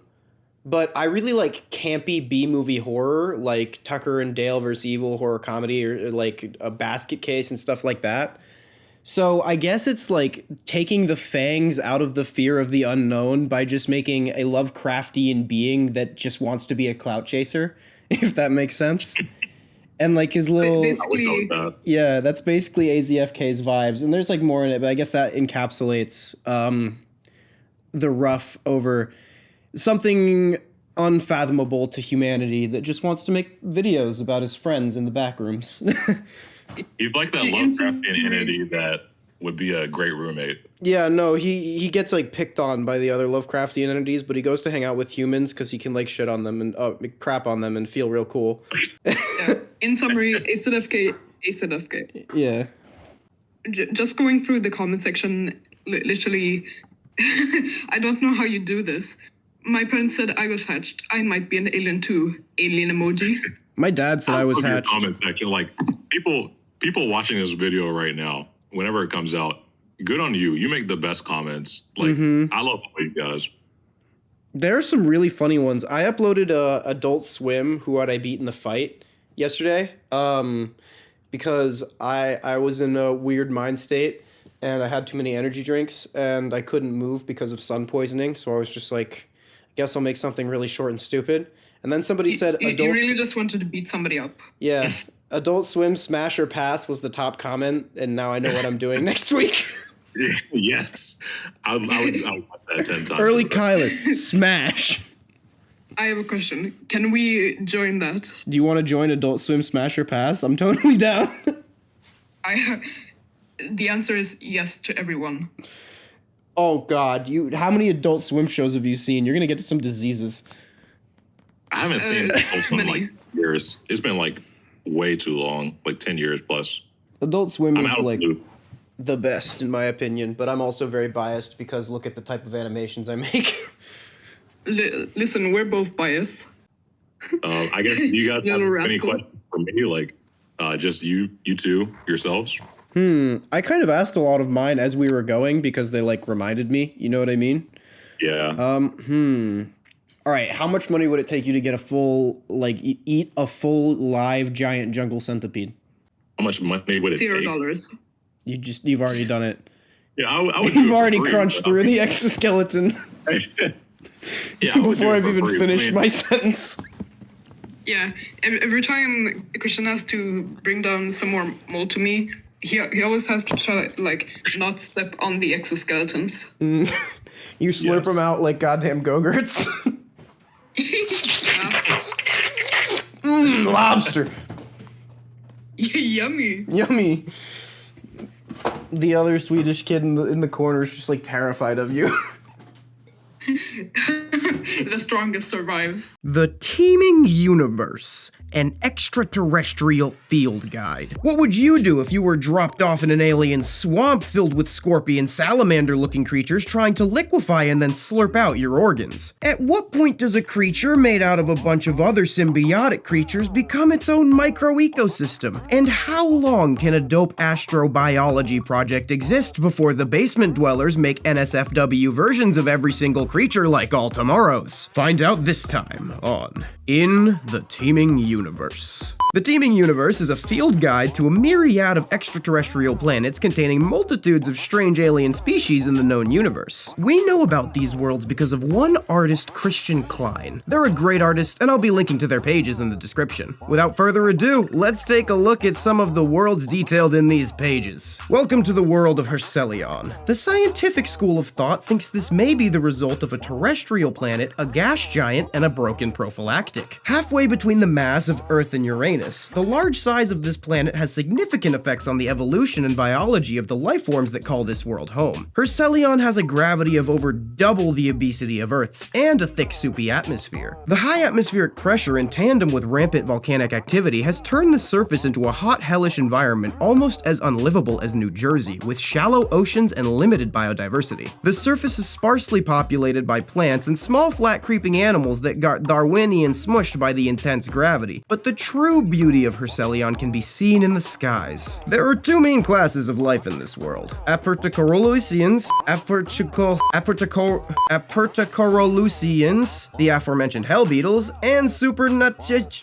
But I really like campy B-movie horror, like Tucker and Dale vs. Evil horror comedy, or like a Basket Case and stuff like that. So I guess it's like taking the fangs out of the fear of the unknown by just making a Lovecraftian being that just wants to be a clout chaser, if that makes sense. And like his little... Yeah, that's basically AzFk's vibes. And there's like more in it, but I guess that encapsulates the rough over... something unfathomable to humanity that just wants to make videos about his friends in the back rooms. He's like that Lovecraftian entity that would be a great roommate. Yeah, no, he gets like picked on by the other Lovecraftian entities, but he goes to hang out with humans because he can like shit on them and crap on them and feel real cool. Yeah. In summary, AzFk. Yeah. Just going through the comment section, literally, I don't know how you do this. My parents said I was hatched. I might be an alien too. Alien emoji. My dad said I was love hatched. Your comment section, like people watching this video right now, whenever it comes out, good on you. You make the best comments. Like I love all you guys. There are some really funny ones. I uploaded Adult Swim, Who Would I Beat in the Fight, yesterday, because I was in a weird mind state and I had too many energy drinks and I couldn't move because of sun poisoning. So I was just like, I guess I'll make something really short and stupid. And then somebody said, you really just wanted to beat somebody up. Yeah. Adult Swim Smash or Pass was the top comment, and now I know what I'm doing next week. Yes. I would watch that 10 times. Early Kyler, Smash. I have a question. Can we join that? Do you want to join Adult Swim Smash or Pass? I'm totally down. The answer is yes to everyone. Oh, God. How many Adult Swim shows have you seen? You're going to get to some diseases. I haven't seen it in like years. It's been like way too long, like 10 years plus. Adult Swim is like the best in my opinion, but I'm also very biased because look at the type of animations I make. Listen, we're both biased. I guess you guys have any questions for me? Like, just you two yourselves? I kind of asked a lot of mine as we were going because they like reminded me. You know what I mean? Yeah. All right, how much money would it take you to get a full, like, eat a full live giant jungle centipede? How much money would it take? $0. You've already done it. Yeah, I would. You've already crunched through the exoskeleton. Yeah, before I've even finished my sentence. Yeah, every time Christian has to bring down some more mold to me, he always has to try, like, not step on the exoskeletons. You slurp them out like goddamn Go-Gurts. Lobster. Yummy. Yummy. The other Swedish kid in the corner is just like terrified of you. The strongest survives. The Teeming Universe, an extraterrestrial field guide. What would you do if you were dropped off in an alien swamp filled with scorpion salamander-looking creatures trying to liquefy and then slurp out your organs? At what point does a creature made out of a bunch of other symbiotic creatures become its own micro-ecosystem? And how long can a dope astrobiology project exist before the basement dwellers make NSFW versions of every single creature like all tomorrows? Find out this time on In the Teeming Universe. The Teeming Universe is a field guide to a myriad of extraterrestrial planets containing multitudes of strange alien species in the known universe. We know about these worlds because of one artist, Christian Cline. They're a great artist, and I'll be linking to their pages in the description. Without further ado, let's take a look at some of the worlds detailed in these pages. Welcome to the world of Hercelion. The scientific school of thought thinks this may be the result of a terrestrial planet, a gas giant, and a broken prophylactic. Halfway between the mass of Earth and Uranus, the large size of this planet has significant effects on the evolution and biology of the life forms that call this world home. Hercelion has a gravity of over double the obesity of Earth's and a thick, soupy atmosphere. The high atmospheric pressure in tandem with rampant volcanic activity has turned the surface into a hot, hellish environment almost as unlivable as New Jersey, with shallow oceans and limited biodiversity. The surface is sparsely populated by plants and small, flat, creeping animals that got Darwinian smushed by the intense gravity, but the true beauty of Hercelion can be seen in the skies. There are two main classes of life in this world: Aperticorolusians, the aforementioned hell beetles, and Supernatians,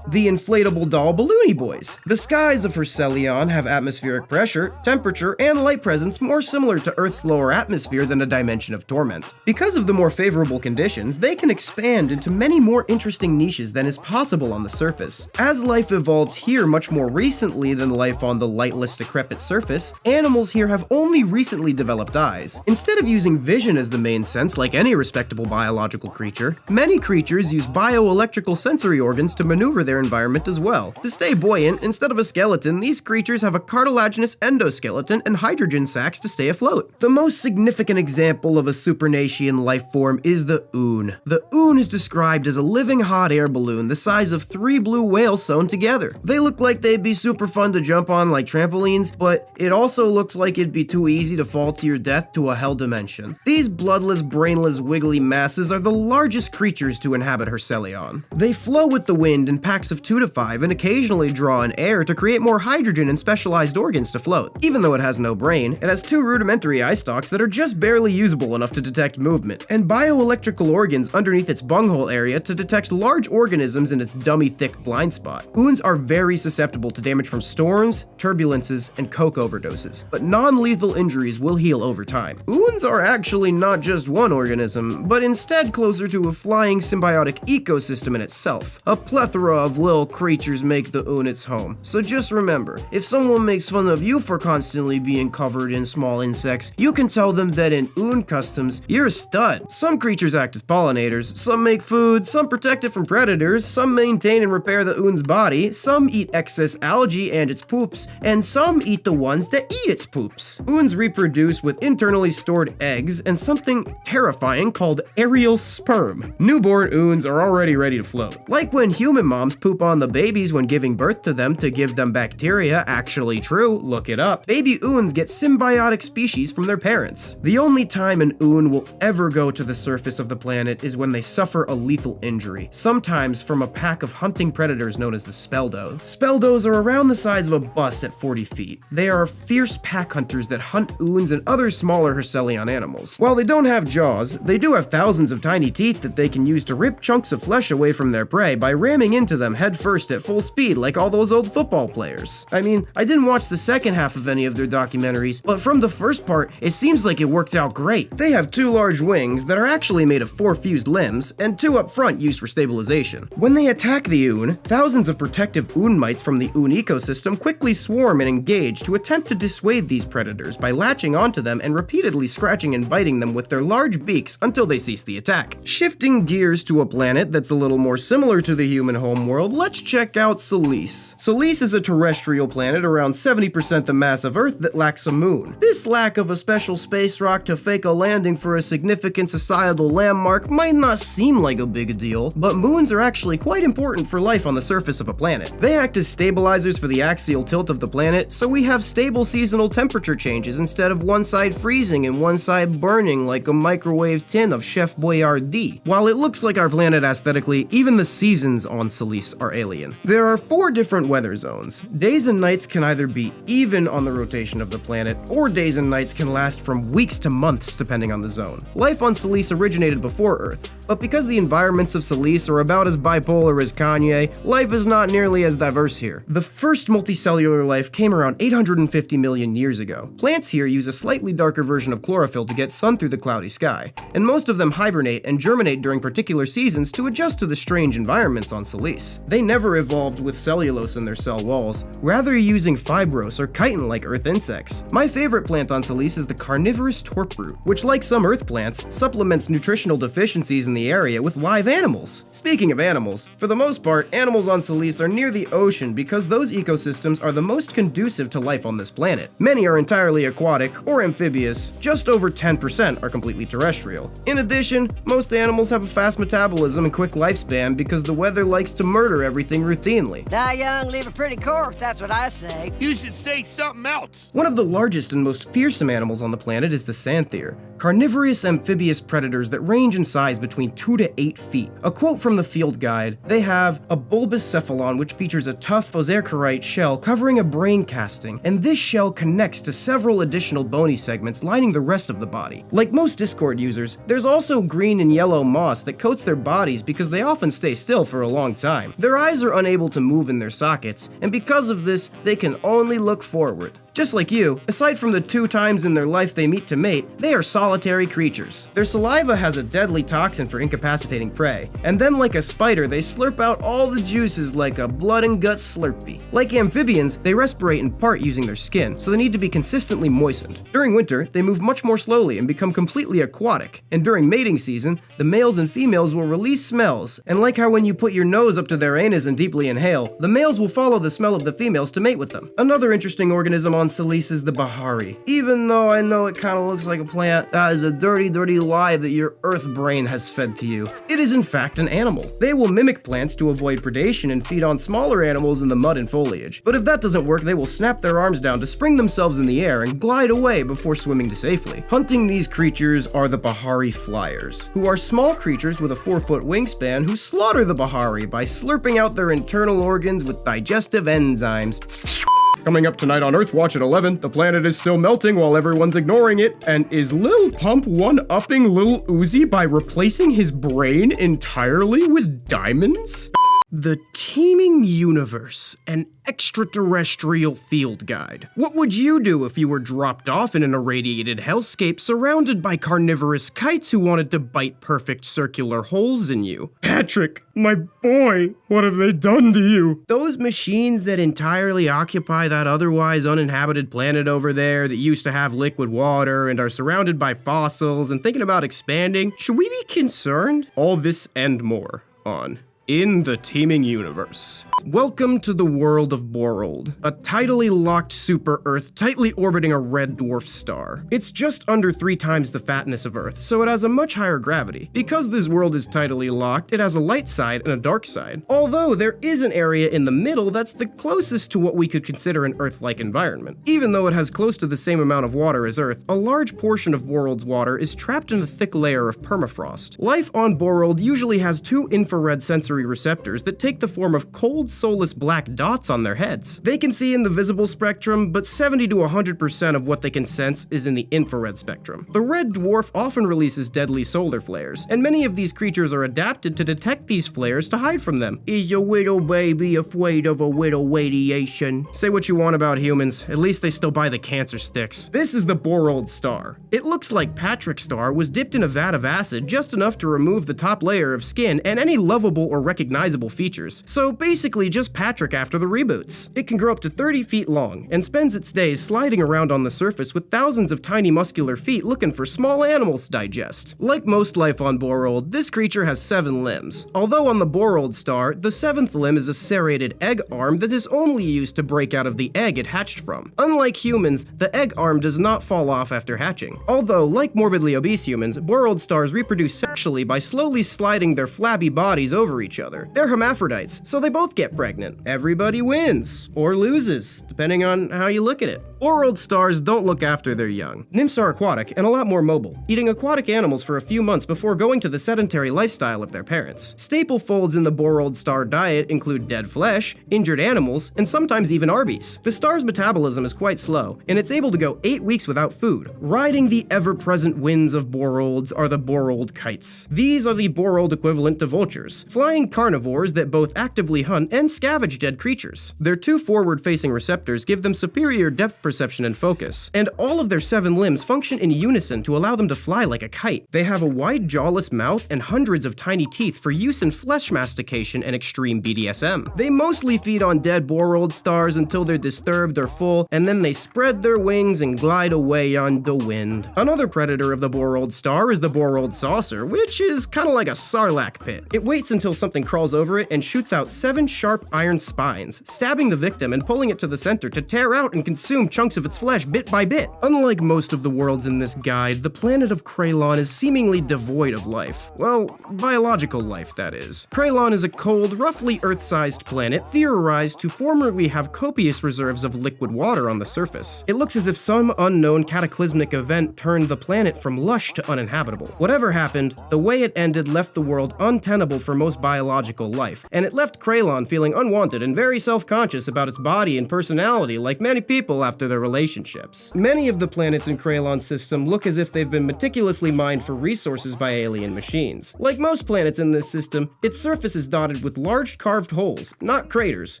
the inflatable doll balloony boys. The skies of Hercelion have atmospheric pressure, temperature, and light presence more similar to Earth's lower atmosphere than a dimension of torment. Because of the more favorable conditions, they can expand into many more interesting niches than is possible on the surface. As life evolved here much more recently than life on the lightless, decrepit surface, animals here have only recently developed eyes. Instead of using vision as the main sense like any respectable biological creature, many creatures use bioelectrical sensory organs to maneuver their environment as well. To stay buoyant, instead of a skeleton, these creatures have a cartilaginous endoskeleton and hydrogen sacs to stay afloat. The most significant example of a supernation life form is the Oon. The Oon is described as a living hot air balloon the size of 3 blue whales sewn together. They look like they'd be super fun to jump on like trampolines, but it also looks like it'd be too easy to fall to your death to a hell dimension. These bloodless, brainless, wiggly masses are the largest creatures to inhabit Hercelion. They flow with the wind in packs of 2 to 5 and occasionally draw in air to create more hydrogen and specialized organs to float. Even though it has no brain, it has 2 rudimentary eye stalks that are just barely usable enough to detect movement, and bioelectrical organs underneath its bunghole area to detect large organisms in its dummy thick blind spot. Oons are very susceptible to damage from storms, turbulences, and coke overdoses, but non-lethal injuries will heal over time. Oons are actually not just one organism, but instead closer to a flying symbiotic ecosystem in itself. A plethora of little creatures make the Oon its home, so just remember, if someone makes fun of you for constantly being covered in small insects, you can tell them that in Oon customs, you're a stud. Some creatures act as pollinators, some make food, some protect it from predators, some maintain and repair the Oon's body, some eat excess algae and its poops, and some eat the ones that eat its poops. Oons reproduce with internally stored eggs and something terrifying called aerial sperm. Newborn Oons are already ready to float. Like when human moms poop on the babies when giving birth to them to give them bacteria, actually true, look it up. Baby Oons get symbiotic species from their parents. The only time an Oon will ever go to the surface of the planet is when they suffer a lethal injury, sometimes from a pack of hunting predators known as the Speldos. Speldos are around the size of a bus at 40 feet. They are fierce pack hunters that hunt Oons and other smaller Hercelion animals. While they don't have jaws, they do have thousands of tiny teeth that they can use to rip chunks of flesh away from their prey by ramming into them headfirst at full speed like all those old football players. I mean, I didn't watch the second half of any of their documentaries, but from the first part, it seems like it worked out great. They have 2 large wings that are actually made of 4 fused limbs, and 2 up front used for stabilization. When they attack the Oon, thousands of protective Oon mites from the Oon ecosystem quickly swarm and engage to attempt to dissuade these predators by latching onto them and repeatedly scratching and biting them with their large beaks until they cease the attack. Shifting gears to a planet that's a little more similar to the human homeworld, let's check out Solis. Solis is a terrestrial planet around 70% the mass of Earth that lacks a moon. This lack of a special space rock rock to fake a landing for a significant societal landmark might not seem like a big deal, but moons are actually quite important for life on the surface of a planet. They act as stabilizers for the axial tilt of the planet, so we have stable seasonal temperature changes instead of one side freezing and one side burning like a microwave tin of Chef Boyardee. While it looks like our planet aesthetically, even the seasons on Solis are alien. There are 4 different weather zones. Days and nights can either be even on the rotation of the planet, or days and nights can last from weeks to months depending on the zone. Life on Solis originated before Earth, but because the environments of Solis are about as bipolar as Kanye, life is not nearly as diverse here. The first multicellular life came around 850 million years ago. Plants here use a slightly darker version of chlorophyll to get sun through the cloudy sky, and most of them hibernate and germinate during particular seasons to adjust to the strange environments on Solis. They never evolved with cellulose in their cell walls, rather using fibrose or chitin-like earth insects. My favorite plant on Solis is the carnivorous torproot, which, like some earth plants, supplements nutritional deficiencies in the area with live animals. Speaking of animals, for the most part, animals on Solis are near the ocean because those ecosystems are the most conducive to life on this planet. Many are entirely aquatic or amphibious, just over 10% are completely terrestrial. In addition, most animals have a fast metabolism and quick lifespan because the weather likes to murder everything routinely. Die young, leave a pretty corpse, that's what I say. You should say something else. One of the largest and most fearsome animals on the planet is the santhier, carnivorous amphibious predators that range in size between 2 to 8 feet. A quote from the field guide: they have a bulbous cephalon which features a tough oserkerite shell covering a brain casting, and this shell connects to several additional bony segments lining the rest of the body. Like most Discord users, there's also green and yellow moss that coats their bodies because they often stay still for a long time. Their eyes are unable to move in their sockets, and because of this, they can only look forward. Just like you, aside from the 2 times in their life they meet to mate, they are solitary creatures. Their saliva has a deadly toxin for incapacitating prey, and then like a spider, they slurp out all the juices like a blood and guts slurpee. Like amphibians, they respirate in part using their skin, so they need to be consistently moistened. During winter, they move much more slowly and become completely aquatic, and during mating season, the males and females will release smells, and like how when you put your nose up to their anus and deeply inhale, the males will follow the smell of the females to mate with them. Another interesting organism on Solis is the Bahari. Even though I know it kind of looks like a plant, that is a dirty, dirty lie that your earth brain has fed to you. It is in fact an animal. They will mimic plants to avoid predation and feed on smaller animals in the mud and foliage. But if that doesn't work, they will snap their arms down to spring themselves in the air and glide away before swimming to safely. Hunting these creatures are the Bahari flyers, who are small creatures with a 4-foot wingspan who slaughter the Bahari by slurping out their internal organs with digestive enzymes. Coming up tonight on Earthwatch at 11, the planet is still melting while everyone's ignoring it, and is Lil Pump one-upping Lil Uzi by replacing his brain entirely with diamonds? The Teeming Universe, an extraterrestrial field guide. What would you do if you were dropped off in an irradiated hellscape surrounded by carnivorous kites who wanted to bite perfect circular holes in you? Patrick, my boy, what have they done to you? Those machines that entirely occupy that otherwise uninhabited planet over there that used to have liquid water and are surrounded by fossils and thinking about expanding, should we be concerned? All this and more on In the Teeming Universe. Welcome to the world of Borold, a tidally locked super-Earth tightly orbiting a red dwarf star. It's just under 3 times the fatness of Earth, so it has a much higher gravity. Because this world is tidally locked, it has a light side and a dark side, although there is an area in the middle that's the closest to what we could consider an Earth-like environment. Even though it has close to the same amount of water as Earth, a large portion of Borold's water is trapped in a thick layer of permafrost. Life on Borold usually has 2 infrared sensory receptors that take the form of cold, soulless black dots on their heads. They can see in the visible spectrum, but 70 to 100% of what they can sense is in the infrared spectrum. The red dwarf often releases deadly solar flares, and many of these creatures are adapted to detect these flares to hide from them. Is your little baby afraid of a little radiation? Say what you want about humans, at least they still buy the cancer sticks. This is the Borold star. It looks like Patrick's star was dipped in a vat of acid just enough to remove the top layer of skin and any lovable or recognizable features, so basically just Patrick after the reboots. It can grow up to 30 feet long, and spends its days sliding around on the surface with thousands of tiny muscular feet looking for small animals to digest. Like most life on Borrold, this creature has 7 limbs. Although on the Borrold star, the 7th limb is a serrated egg arm that is only used to break out of the egg it hatched from. Unlike humans, the egg arm does not fall off after hatching. Although, like morbidly obese humans, Borrold stars reproduce sexually by slowly sliding their flabby bodies over each other. They're hermaphrodites, so they both get pregnant. Everybody wins, or loses, depending on how you look at it. Borrold stars don't look after their young. Nymphs are aquatic and a lot more mobile, eating aquatic animals for a few months before going to the sedentary lifestyle of their parents. Staple folds in the Borrold star diet include dead flesh, injured animals, and sometimes even Arby's. The star's metabolism is quite slow, and it's able to go 8 weeks without food. Riding the ever-present winds of Borolds are the Borrold kites. These are the Borrold equivalent to vultures, flying carnivores that both actively hunt and scavenge dead creatures. Their 2 forward-facing receptors give them superior depth perception and focus, and all of their 7 limbs function in unison to allow them to fly like a kite. They have a wide jawless mouth and hundreds of tiny teeth for use in flesh mastication and extreme BDSM. They mostly feed on dead Borrold stars until they're disturbed or full, and then they spread their wings and glide away on the wind. Another predator of the Borrold star is the Borrold saucer, which is kind of like a sarlacc pit. It waits until something crawls over it and shoots out 7 sharp iron spines, stabbing the victim and pulling it to the center to tear out and consume chunks of its flesh bit by bit. Unlike most of the worlds in this guide, the planet of Kralon is seemingly devoid of life. Well, biological life, that is. Kralon is a cold, roughly Earth-sized planet theorized to formerly have copious reserves of liquid water on the surface. It looks as if some unknown cataclysmic event turned the planet from lush to uninhabitable. Whatever happened, the way it ended left the world untenable for most biological life, and it left Kralon feeling unwanted and very self-conscious about its body and personality like many people after their relationships. Many of the planets in Kralon's system look as if they've been meticulously mined for resources by alien machines. Like most planets in this system, its surface is dotted with large carved holes, not craters,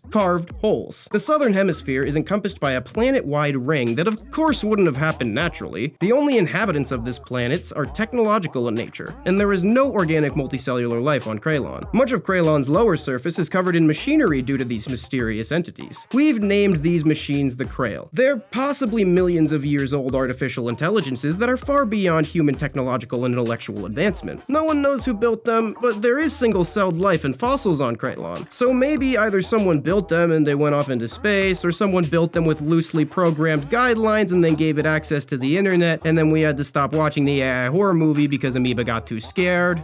carved holes. The southern hemisphere is encompassed by a planet-wide ring that of course wouldn't have happened naturally. The only inhabitants of this planet are technological in nature, and there is no organic multicellular life on Kralon. Much of Kralon's lower surface is covered in machinery due to these mysterious entities. We've named these machines the Krail. They're possibly millions of years old artificial intelligences that are far beyond human technological and intellectual advancement. No one knows who built them, but there is single-celled life and fossils on Kralon. So maybe either someone built them and they went off into space, or someone built them with loosely programmed guidelines and then gave it access to the internet, and then we had to stop watching the AI horror movie because Amoeba got too scared.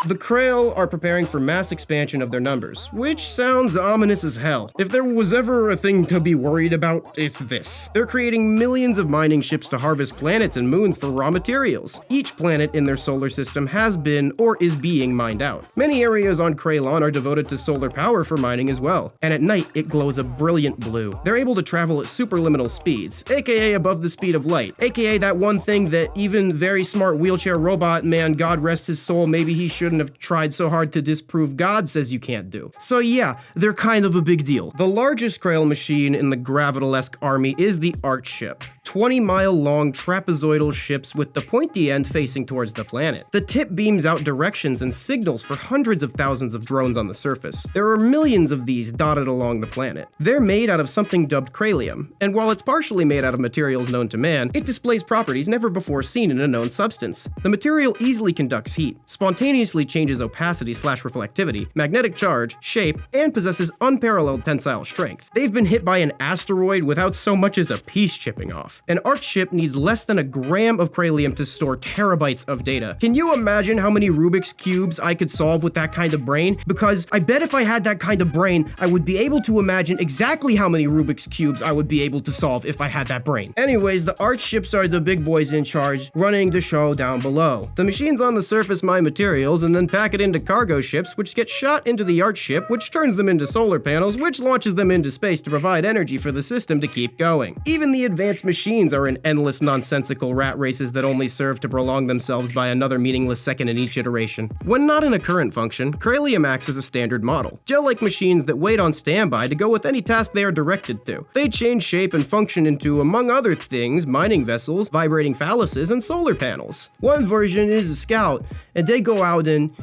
The Krail are preparing for mass expansion of their numbers, which sounds ominous as hell. If there was ever a thing to be worried about, it's this. They're creating millions of mining ships to harvest planets and moons for raw materials. Each planet in their solar system has been or is being mined out. Many areas on Kralon are devoted to solar power for mining as well, and at night it glows a brilliant blue. They're able to travel at superliminal speeds, aka above the speed of light, aka that one thing that even very smart wheelchair robot man, God rest his soul, maybe he shouldn't have tried so hard to disprove God says you can't do. So yeah, they're kind of a big deal. The largest Krail machine in the Gravitalesque army is the Arch ship. 20-mile-long trapezoidal ships with the pointy end facing towards the planet. The tip beams out directions and signals for hundreds of thousands of drones on the surface. There are millions of these dotted along the planet. They're made out of something dubbed Kralium, and while it's partially made out of materials known to man, it displays properties never before seen in a known substance. The material easily conducts heat, spontaneously changes opacity/reflectivity, magnetic charge, shape, and possesses unparalleled tensile strength. They've been hit by an asteroid without so much as a piece chipping off. An Arch ship needs less than a gram of Kralium to store terabytes of data. Can you imagine how many Rubik's Cubes I could solve with that kind of brain? Because I bet if I had that kind of brain, I would be able to imagine exactly how many Rubik's Cubes I would be able to solve if I had that brain. Anyways, the Arch ships are the big boys in charge, running the show down below. The machines on the surface mine materials and then pack it into cargo ships, which get shot into the Arch ship, which turns them into solar panels, which launches them into space to provide energy for the system to keep going. Even the advanced machines machines are in endless nonsensical rat races that only serve to prolong themselves by another meaningless second in each iteration. When not in a current function, Corellium acts as a standard model. Gel-like machines that wait on standby to go with any task they are directed to. They change shape and function into, among other things, mining vessels, vibrating phalluses, and solar panels. One version is a scout, and they go out and,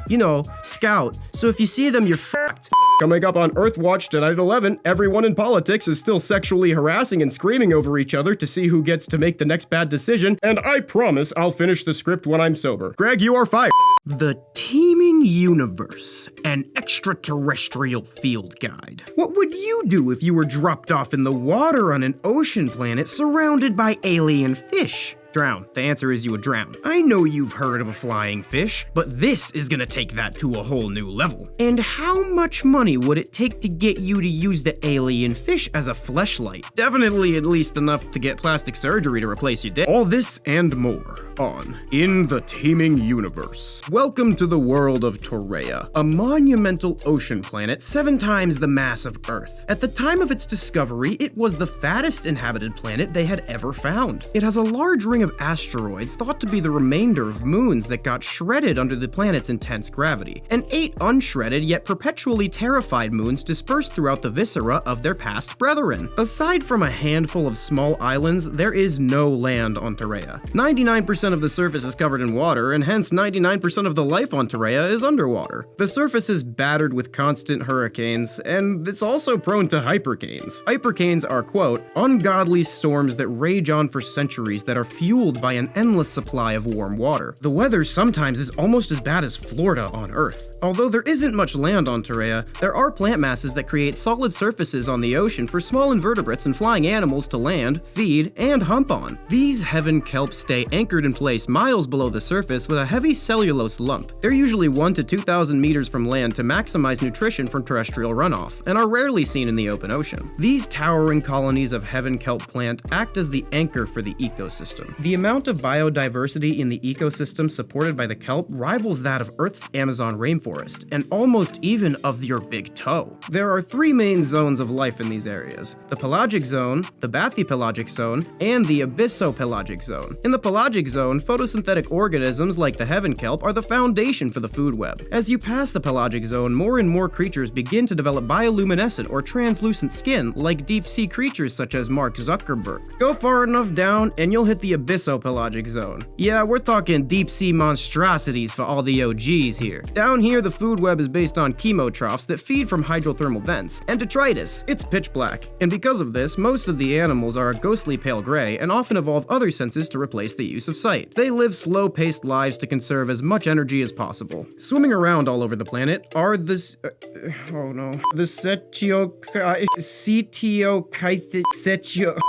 scout. So if you see them, you're fucked. Coming up on Earthwatch tonight at 11, everyone in politics is still sexually harassing and screaming over each other to see who gets to make the next bad decision, and I promise I'll finish the script when I'm sober. Greg, you are fired. The Teeming Universe, an extraterrestrial field guide. What would you do if you were dropped off in the water on an ocean planet surrounded by alien fish? Drown. The answer is you would drown. I know you've heard of a flying fish, but this is gonna take that to a whole new level. And how much money would it take to get you to use the alien fish as a fleshlight? Definitely at least enough to get plastic surgery to replace your dick. All this and more on In the Teeming Universe. Welcome to the world of Torreya, a monumental ocean planet 7 times the mass of Earth. At the time of its discovery, it was the fattest inhabited planet they had ever found. It has a large ring of asteroids thought to be the remainder of moons that got shredded under the planet's intense gravity, and 8 unshredded yet perpetually terrified moons dispersed throughout the viscera of their past brethren. Aside from a handful of small islands, there is no land on Torreya. 99% of the surface is covered in water, and hence 99% of the life on Torreya is underwater. The surface is battered with constant hurricanes, and it's also prone to hypercanes. Hypercanes are, quote, ungodly storms that rage on for centuries that are fueled by an endless supply of warm water. The weather sometimes is almost as bad as Florida on Earth. Although there isn't much land on Torreya, there are plant masses that create solid surfaces on the ocean for small invertebrates and flying animals to land, feed, and hump on. These heaven kelps stay anchored in place miles below the surface with a heavy cellulose lump. They're usually 1 to 2,000 meters from land to maximize nutrition from terrestrial runoff, and are rarely seen in the open ocean. These towering colonies of heaven kelp plant act as the anchor for the ecosystem. The amount of biodiversity in the ecosystem supported by the kelp rivals that of Earth's Amazon rainforest, and almost even of your big toe. There are 3 main zones of life in these areas: the pelagic zone, the bathypelagic zone, and the abyssopelagic zone. In the pelagic zone, photosynthetic organisms like the heaven kelp are the foundation for the food web. As you pass the pelagic zone, more and more creatures begin to develop bioluminescent or translucent skin, like deep-sea creatures such as Mark Zuckerberg. Go far enough down and you'll hit the abyssopelagic zone. Yeah, we're talking deep-sea monstrosities for all the OGs here. Down here, the food web is based on chemotrophs that feed from hydrothermal vents, and detritus. It's pitch black, and because of this, most of the animals are a ghostly pale gray and often evolve other senses to replace the use of sight. They live slow-paced lives to conserve as much energy as possible. Swimming around all over the planet are the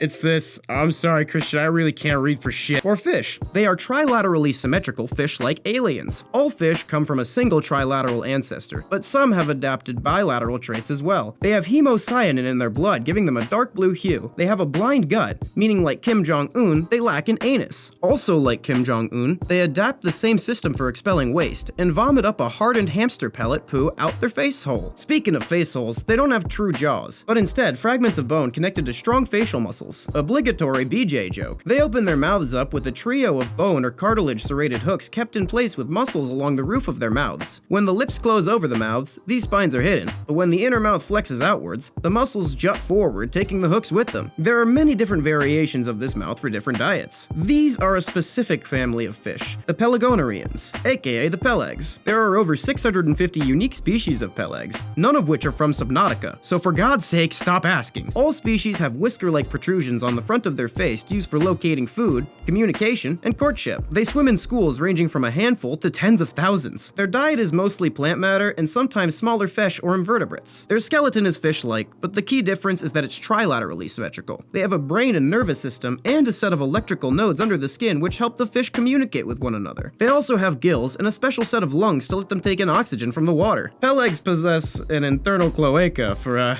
It's this. I'm sorry, Christian, I really can't read for shit. Or fish. They are trilaterally symmetrical fish like aliens. All fish come from a single trilateral ancestor, but some have adapted bilateral traits as well. They have hemocyanin in their blood, giving them a dark blue hue. They have a blind gut, meaning like Kim Jong-un, they lack an anus. Also like Kim Jong-un, they adapt the same system for expelling waste, and vomit up a hardened hamster pellet poo out their face hole. Speaking of face holes, they don't have true jaws, but instead fragments of bone connected to strong facial muscles. Obligatory BJ joke. They open their mouths up with a trio of bone or cartilage serrated hooks kept in place with muscles along the roof of their mouths. When the lips close over the mouths, these spines are hidden, but when the inner mouth flexes outwards, the muscles jut forward, taking the hooks with them. There are many different variations of this mouth for different diets. These are a specific family of fish, the pelagonarians, aka the pelegs. There are over 650 unique species of pelegs, none of which are from Subnautica, so for God's sake, stop asking. All species have whisker-like protrusions on the front of their face used for locating food, communication, and courtship. They swim in schools ranging from a handful to tens of thousands. Their diet is mostly plant matter and sometimes smaller fish or invertebrates. Their skeleton is fish-like, but the key difference is that it's trilaterally symmetrical. They have a brain and nervous system and a set of electrical nodes under the skin which help the fish communicate with one another. They also have gills and a special set of lungs to let them take in oxygen from the water. Pelegs possess an internal cloaca for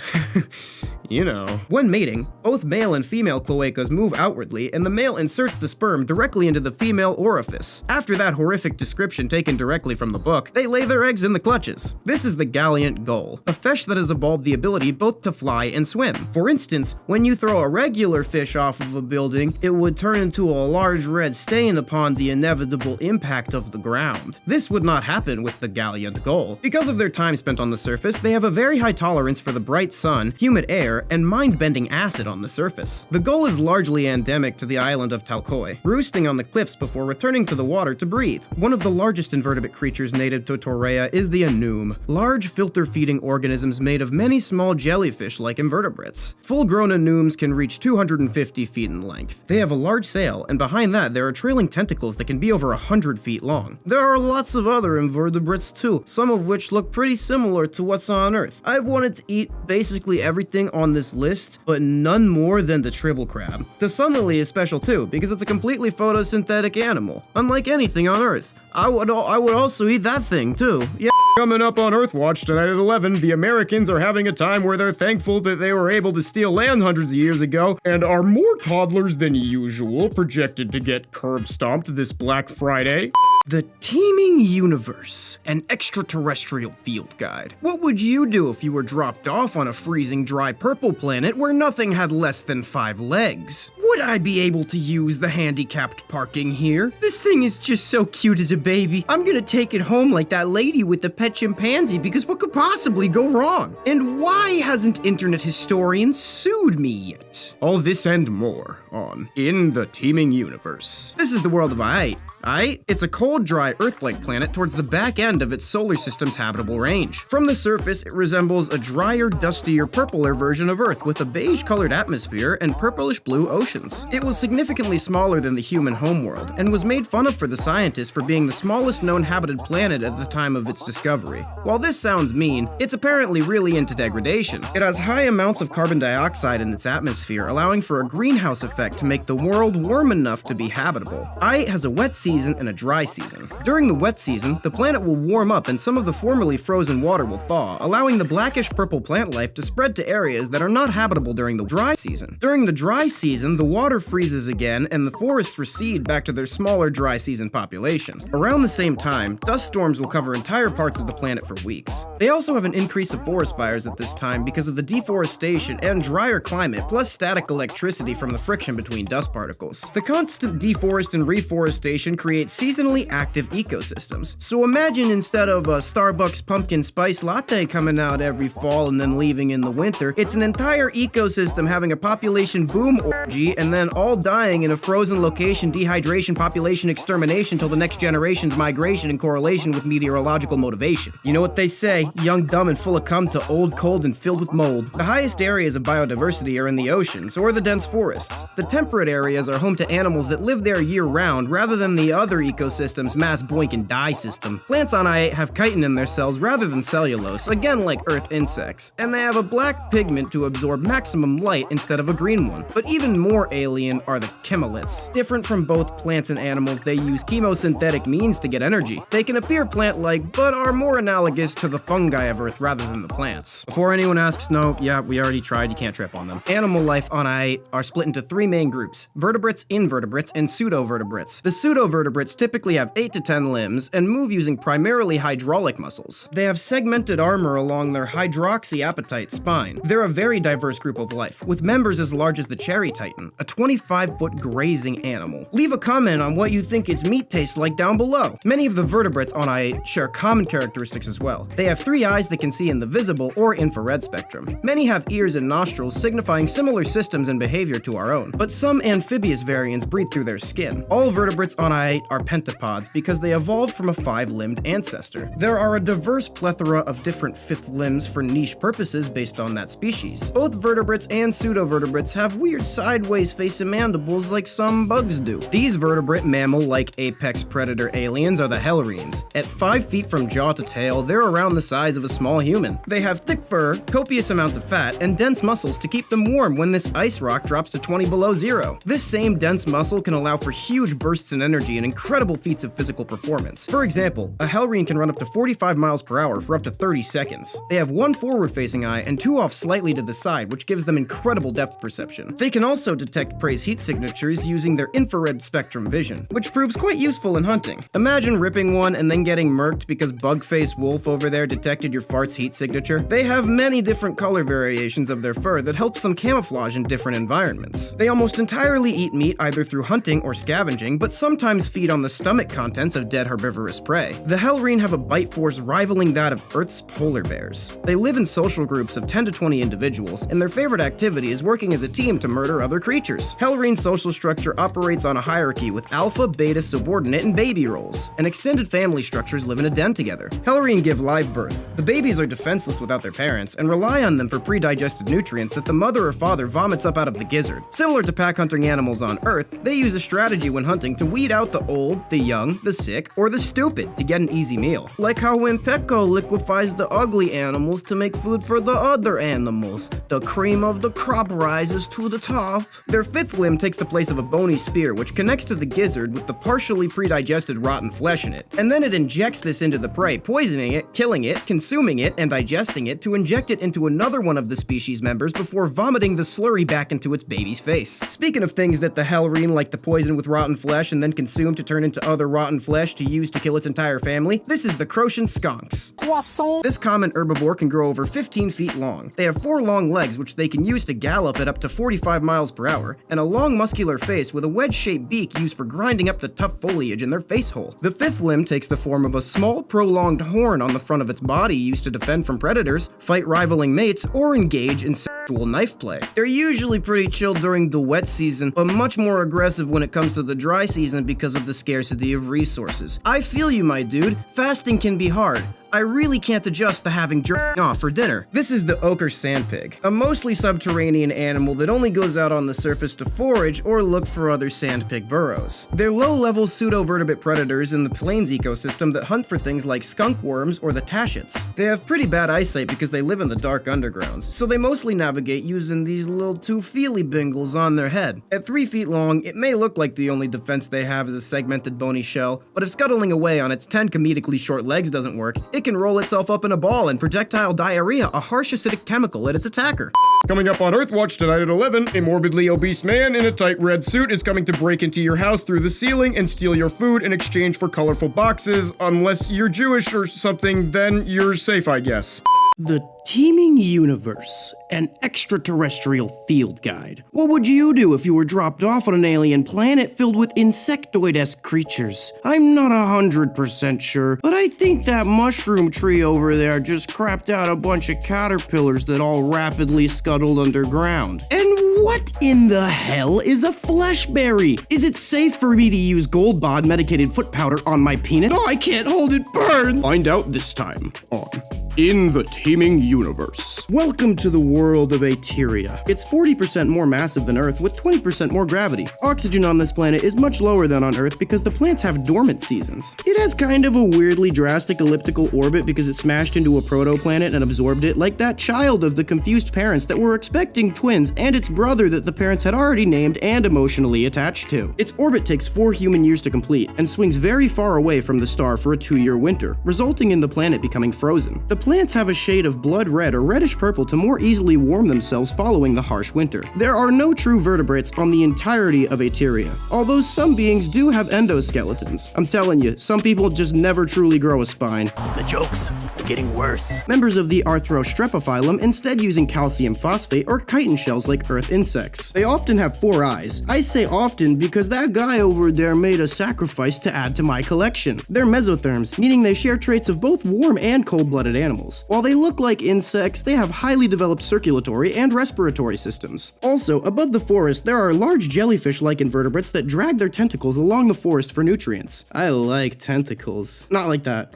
you know. When mating, both male and female cloacas move outwardly, and the male inserts the sperm directly into the female orifice. After that horrific description taken directly from the book, they lay their eggs in the clutches. This is the Gallant gull, a fish that has evolved the ability both to fly and swim. For instance, when you throw a regular fish off of a building, it would turn into a large red stain upon the inevitable impact of the ground. This would not happen with the Gallant gull. Because of their time spent on the surface, they have a very high tolerance for the bright sun, humid air, and mind-bending acid on the surface. The gull is largely endemic to the island of Talkoi, roosting on the cliffs before returning to the water to breathe. One of the largest invertebrate creatures native to Torreya is the anoom, large filter-feeding organisms made of many small jellyfish-like invertebrates. Full-grown anooms can reach 250 feet in length. They have a large sail, and behind that there are trailing tentacles that can be over 100 feet long. There are lots of other invertebrates too, some of which look pretty similar to what's on Earth. I've wanted to eat basically everything on this list, but none more than the tribble crab. The sun lily is special too, because it's a completely photosynthetic animal, unlike anything on Earth. I would also eat that thing too. Yeah. Coming up on Earthwatch tonight at 11, the Americans are having a time where they're thankful that they were able to steal land hundreds of years ago, and are more toddlers than usual projected to get curb stomped this Black Friday. The Teeming Universe, an extraterrestrial field guide. What would you do if you were dropped off on a freezing dry purple planet where nothing had less than 5 legs? Would I be able to use the handicapped parking here? This thing is just so cute as a baby. I'm gonna take it home like that lady with the pet chimpanzee, because what could possibly go wrong? And why hasn't internet historians sued me yet? All this and more on In the Teeming Universe. This is the world of Aight. Aight? It's a cold, dry, Earth-like planet towards the back end of its solar system's habitable range. From the surface, it resembles a drier, dustier, purpler version of Earth with a beige-colored atmosphere and purplish-blue oceans. It was significantly smaller than the human homeworld, and was made fun of for the scientists for being the smallest known habited planet at the time of its discovery. While this sounds mean, it's apparently really into degradation. It has high amounts of carbon dioxide in its atmosphere, allowing for a greenhouse effect to make the world warm enough to be habitable. Aight has a wet season and a dry season. During the wet season, the planet will warm up and some of the formerly frozen water will thaw, allowing the blackish-purple plant life to spread to areas that are not habitable during the dry season. During the dry season, the water freezes again and the forests recede back to their smaller dry season population. Around the same time, dust storms will cover entire parts of the planet for weeks. They also have an increase of forest fires at this time because of the deforestation and drier climate, plus static electricity from the friction between dust particles. The constant deforest and reforestation creates seasonally active ecosystems. So imagine instead of a Starbucks pumpkin spice latte coming out every fall and then leaving in the winter, it's an entire ecosystem having a population boom orgy and then all dying in a frozen location, dehydration, population extermination till the next generation's migration in correlation with meteorological motivation. You know what they say, young, dumb, and full of cum to old, cold, and filled with mold. The highest areas of biodiversity are in the oceans or the dense forests. The temperate areas are home to animals that live there year-round rather than the other ecosystem's mass boink and die system. Plants on Aight have chitin in their cells rather than cellulose, again like Earth insects, and they have a black pigment to absorb maximum light instead of a green one. But even more alien are the chemoliths. Different from both plants and animals, they use chemosynthetic means to get energy. They can appear plant-like, but are more analogous to the fungi of Earth rather than the plants. Before anyone asks, no, yeah, we already tried, you can't trip on them. Animal life on Aight are split into 3 main groups: vertebrates, invertebrates, and pseudovertebrates. The pseudovertebrates typically have 8 to 10 limbs and move using primarily hydraulic muscles. They have segmented armor along their hydroxyapatite spine. They're a very diverse group of life, with members as large as the cherry titan, a 25-foot grazing animal. Leave a comment on what you think its meat tastes like down below. Many of the vertebrates on Aight share common characteristics as well. They have 3 eyes that can see in the visible or infrared spectrum. Many have ears and nostrils, signifying similar systems and behavior to our own, but some amphibious variants breathe through their skin. All vertebrates on Aight are pentapods because they evolved from a 5-limbed ancestor. There are a diverse plethora of different 5th limbs for niche purposes based on that species. Both vertebrates and pseudovertebrates have weird sideways facing mandibles like some bugs do. These vertebrate mammal-like apex predator aliens are the hellerines. At 5 feet from jaw to tail, they're around the size of a small human. They have thick fur, copious amounts of fat, and dense muscles to keep them warm when this ice rock drops to 20 below zero. This same dense muscle can allow for huge bursts in energy and incredible feats of physical performance. For example, a Hellreen can run up to 45 miles per hour for up to 30 seconds. They have one forward-facing eye and two off slightly to the side, which gives them incredible depth perception. They can also detect prey's heat signatures using their infrared spectrum vision, which proves quite useful in hunting. Imagine ripping one and then getting murked because Bug-Faced Wolf over there detected your fart's heat signature. They have many different color variations of their fur that helps them camouflage in different environments. They almost entirely eat meat either through hunting or scavenging, but sometimes feed on the stomach contents of dead herbivorous prey. The Hellreen have a bite force rivaling that of Earth's polar bears. They live in social groups of 10 to 20 individuals, and their favorite activity is working as a team to murder other creatures. Hellreen's social structure operates on a hierarchy with alpha, beta, subordinate, and baby roles, and extended family structures live in a den together. Hellreen give live birth. The babies are defenseless without their parents, and rely on them for pre-digested nutrients that the mother or father vomits up out of the gizzard. Similar to pack-hunting animals on Earth, they use a strategy when hunting to weed out the old, the young, the sick, or the stupid to get an easy meal. Like how when Pecco liquefies the ugly animals to make food for the other animals, the cream of the crop rises to the top. Their fifth limb takes the place of a bony spear, which connects to the gizzard with the partially pre-digested rotten flesh in it, and then it injects this into the prey, poisoning it, killing it, consuming it, and digesting it to inject it into another one of the species members before vomiting the slurry back into its baby's face. Speaking of things that the Hellreen like to poison with rotten flesh and then consume to turn into other rotten flesh to use to kill its entire family, this is the Croatian skunks. Croissant. This common herbivore can grow over 15 feet long. They have 4 long legs which they can use to gallop at up to 45 miles per hour, and a long muscular face with a wedge-shaped beak used for grinding up the tough foliage in their face hole. The fifth limb takes the form of a small prolonged horn on the front of its body used to defend from predators, fight rivaling mates, or engage in sexual knife play. They're usually pretty chill during the wet season, but much more aggressive when it comes to the dry season because of the scarcity of resources. I feel you, my dude. Fasting can be hard. I really can't adjust to having jerking off for dinner. This is the ochre sandpig, a mostly subterranean animal that only goes out on the surface to forage or look for other sandpig burrows. They're low-level pseudovertebrate predators in the plains ecosystem that hunt for things like skunk worms or the tashets. They have pretty bad eyesight because they live in the dark undergrounds, so they mostly navigate using these little two feely bingles on their head. At 3 feet long, it may look like the only defense they have is a segmented bony shell, but if scuttling away on its 10 comedically short legs doesn't work, it can roll itself up in a ball and projectile diarrhea, a harsh acidic chemical, at its attacker. Coming up on Earthwatch tonight at 11, a morbidly obese man in a tight red suit is coming to break into your house through the ceiling and steal your food in exchange for colorful boxes. Unless you're Jewish or something, then you're safe, I guess. The Teeming Universe, an extraterrestrial field guide. What would you do if you were dropped off on an alien planet filled with insectoid-esque creatures? I'm not 100% sure, but I think that mushroom tree over there just crapped out a bunch of caterpillars that all rapidly scuttled underground. And what in the hell is a fleshberry? Is it safe for me to use Gold Bod medicated foot powder on my penis? Oh, I can't hold it, burns! Find out this time on In the Teeming Universe. Welcome to the world of Aeteria. It's 40% more massive than Earth with 20% more gravity. Oxygen on this planet is much lower than on Earth because the plants have dormant seasons. It has kind of a weirdly drastic elliptical orbit because it smashed into a protoplanet and absorbed it, like that child of the confused parents that were expecting twins and its brother that the parents had already named and emotionally attached to. Its orbit takes 4 human years to complete and swings very far away from the star for a 2-year winter, resulting in the planet becoming frozen. The plants have a shade of blood red or reddish purple to more easily warm themselves following the harsh winter. There are no true vertebrates on the entirety of Aeteria, although some beings do have endoskeletons. I'm telling you, some people just never truly grow a spine. The jokes are getting worse. Members of the Arthrostrepophyllum instead using calcium phosphate or chitin shells like earth insects. They often have 4 eyes. I say often because that guy over there made a sacrifice to add to my collection. They're mesotherms, meaning they share traits of both warm and cold-blooded animals. While they look like insects, they have highly developed circulatory and respiratory systems. Also, above the forest, there are large jellyfish-like invertebrates that drag their tentacles along the forest for nutrients. I like tentacles. Not like that.